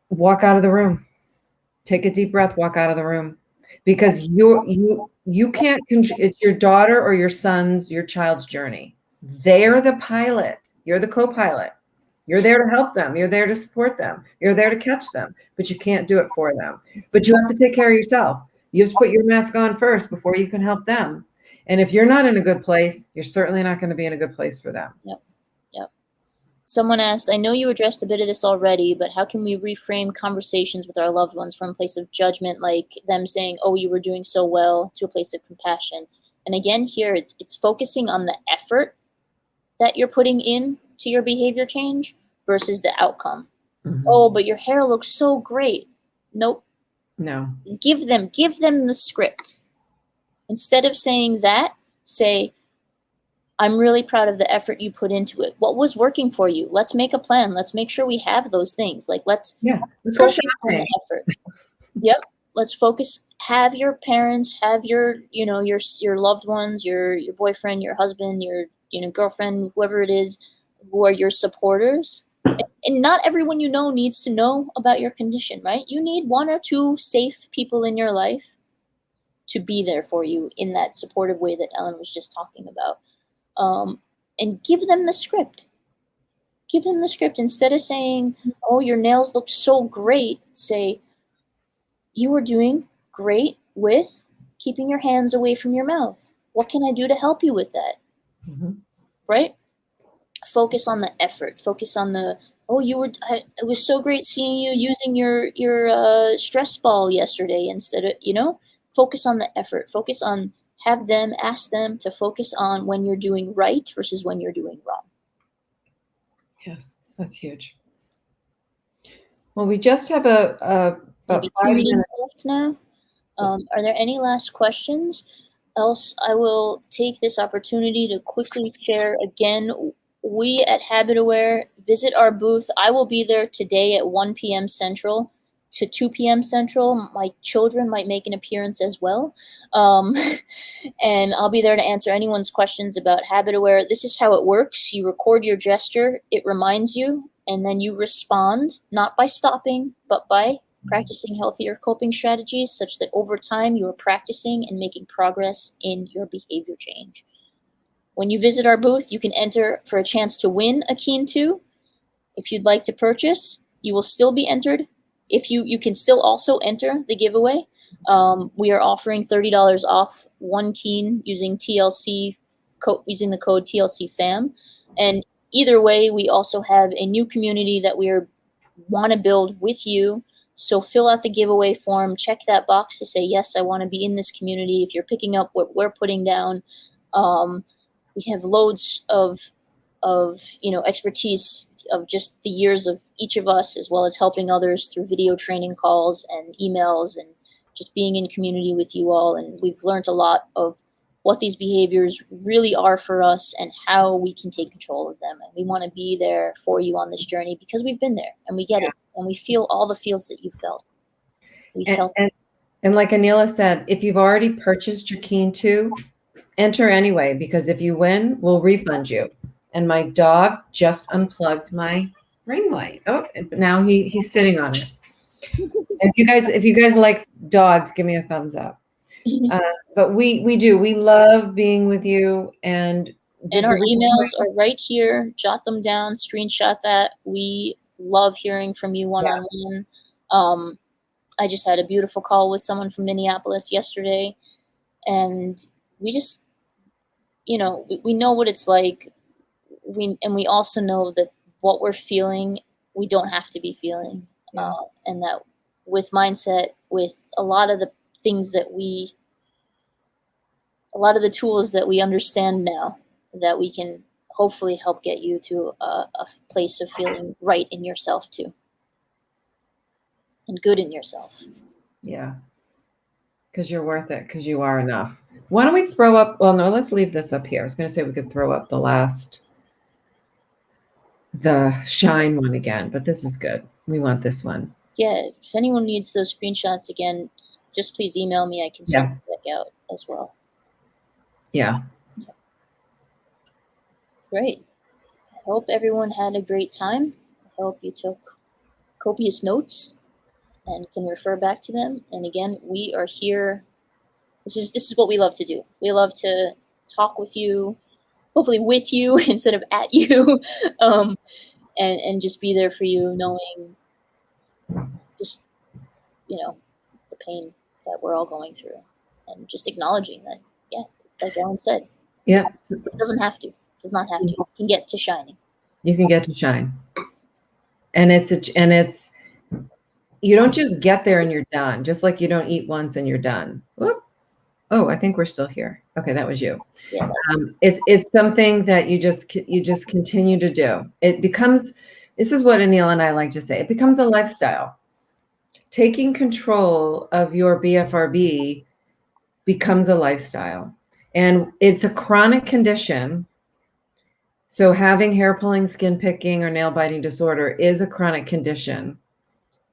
walk out of the room. Take a deep breath, walk out of the room. Because you can't it's your daughter or your child's journey. They're the pilot. You're the co-pilot. You're there to help them. You're there to support them. You're there to catch them, but you can't do it for them. But you have to take care of yourself. You have to put your mask on first before you can help them. And if you're not in a good place, you're certainly not going to be in a good place for them. Yep. Someone asked, I know you addressed a bit of this already, but how can we reframe conversations with our loved ones from a place of judgment, like them saying, oh, you were doing so well, to a place of compassion? And again, here, it's focusing on the effort that you're putting in to your behavior change versus the outcome. Mm-hmm. Oh, but your hair looks so great. Nope. No. Give them the script. Instead of saying that, say, I'm really proud of the effort you put into it. What was working for you? Let's make a plan. Let's make sure we have those things. Like let's focus on the effort. Yep. Let's focus. Have your parents, have your loved ones, your boyfriend, your husband, your girlfriend, whoever it is, who are your supporters. And not everyone needs to know about your condition, right? You need one or two safe people in your life to be there for you in that supportive way that Ellen was just talking about. and give them the script. Give them the script. Instead of saying, oh, your nails look so great, say, you are doing great with keeping your hands away from your mouth. What can I do to help you with that? Mm-hmm. Right? Focus on the effort. Focus on the, oh, it was so great seeing you using your stress ball yesterday instead of, focus on the effort. Focus on, ask them to focus on when you're doing right versus when you're doing wrong. Yes, that's huge. Well, we just have about Maybe 5 2 minutes minutes. left now. Are there any last questions? Else, I will take this opportunity to quickly share again. We at HabitAware visit our booth. I will be there today at 1 p.m. Central to 2 p.m. Central. My children might make an appearance as well. And I'll be there to answer anyone's questions about HabitAware. This is how it works. You record your gesture, it reminds you, and then you respond, not by stopping, but by practicing healthier coping strategies such that over time you are practicing and making progress in your behavior change. When you visit our booth, you can enter for a chance to win a Keen 2. If you'd like to purchase, you will still be entered. If you can still also enter the giveaway. We are offering $30 off one Keen using using the code TLC FAM. And either way, we also have a new community that we want to build with you. So fill out the giveaway form, check that box to say, yes, I want to be in this community. If you're picking up what we're putting down, we have loads of expertise of just the years of each of us, as well as helping others through video training calls and emails and just being in community with you all. And we've learned a lot of what these behaviors really are for us and how we can take control of them. And we want to be there for you on this journey because we've been there and we get it. And we feel all the feels that you felt. And like Aneela said, if you've already purchased your Keen 2, enter anyway, because if you win, we'll refund you. And my dog just unplugged my ring light. Oh, now he's sitting on it. If you guys like dogs, give me a thumbs up. But we love being with you, and our emails are right here. Jot them down, screenshot that. We love hearing from you one-on-one. I just had a beautiful call with someone from Minneapolis yesterday, and we just, we know what it's like. We also know that what we're feeling, we don't have to be feeling. And that with mindset, with a lot of the things that a lot of the tools that we understand now, that we can hopefully help get you to a place of feeling right in yourself too. And good in yourself. Yeah. Because you're worth it, because you are enough. Why don't we throw up, well, no, let's leave this up here. I was going to say we could throw up the shine one again, but this is good. We want this one. Yeah, if anyone needs those screenshots again, just please email me. I can send it back out as well. Yeah. Great. I hope everyone had a great time. I hope you took copious notes and can refer back to them. And again, we are here. This is what we love to do. We love to talk with you, hopefully with you instead of at you, and just be there for you, knowing just, the pain that we're all going through, and just acknowledging that, like Ellen said, it doesn't have to. It does not have to. You can get to shining. You can get to shine. And it's you don't just get there and you're done, just like you don't eat once and you're done. Whoop. Oh, I think we're still here. Okay, that was you. Yeah. It's something that you just continue to do. It becomes, this is what Aneela and I like to say, it becomes a lifestyle. Taking control of your BFRB becomes a lifestyle. And it's a chronic condition. So having hair pulling, skin picking, or nail biting disorder is a chronic condition.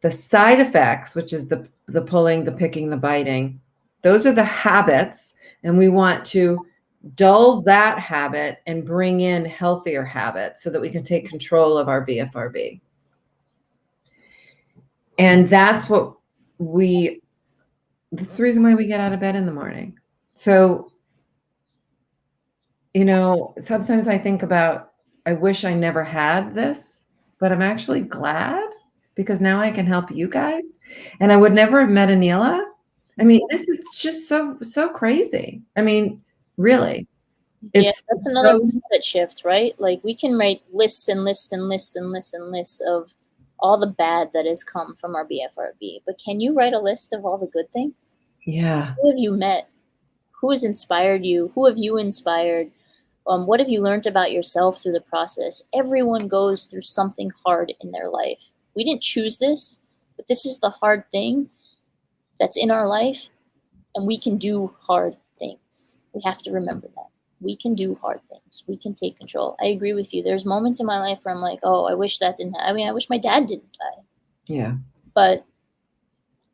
The side effects, which is the pulling, the picking, the biting, those are the habits. And we want to dull that habit and bring in healthier habits so that we can take control of our BFRB. And that's what that's the reason why we get out of bed in the morning. So You know, sometimes I think about, I wish I never had this, but I'm actually glad because now I can help you guys. And I would never have met Aneela. I mean, this is just so crazy. I mean, really. Yeah, It's that's another so, mindset shift, right? Like we can write lists and lists and lists and lists and lists of all the bad that has come from our BFRB. But can you write a list of all the good things? yeah. Who have you met? Who has inspired you? Who have you inspired? What have you learned about yourself through the process? Everyone goes through something hard in their life. We didn't choose this, but this is the hard thing that's in our life, and we can do hard things. We have to remember that. We can do hard things. We can take control. I agree with you. There's moments in my life where I'm like, oh, I wish that didn't happen. I mean, I wish my dad didn't die. Yeah. But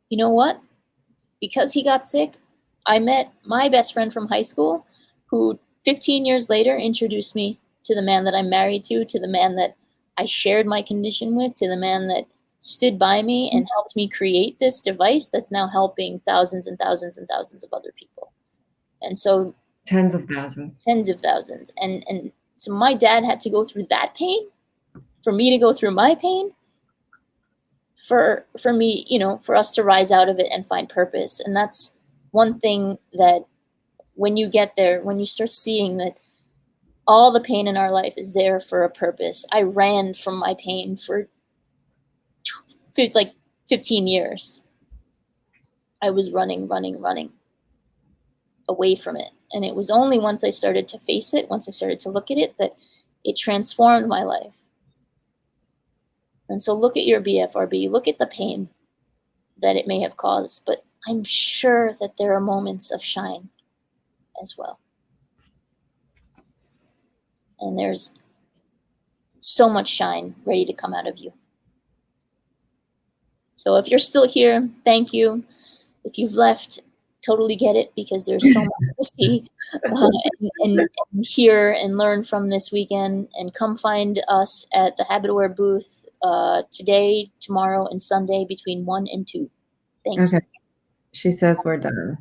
you know what? Because he got sick, I met my best friend from high school who 15 years later introduced me to the man that I'm married to the man that I shared my condition with, to the man that stood by me and helped me create this device that's now helping thousands and thousands and thousands of other people. And so Tens of thousands. tens of thousands. And so my dad had to go through that pain for me to go through my pain, for me, you know, for us to rise out of it and find purpose. And that's one thing that when you get there, when you start seeing that all the pain in our life is there for a purpose. I ran from my pain for like 15 years. I was running away from it. And it was only once I started to face it, once I started to look at it, that it transformed my life. And so look at your BFRB, look at the pain that it may have caused, but I'm sure that there are moments of shine as well. And there's so much shine ready to come out of you. So if you're still here, thank you. If you've left, totally get it, because there's so much to see and hear and learn from this weekend. And come find us at the HabitAware booth today, tomorrow, and Sunday between 1 and 2. Thank you. Okay. She says we're done.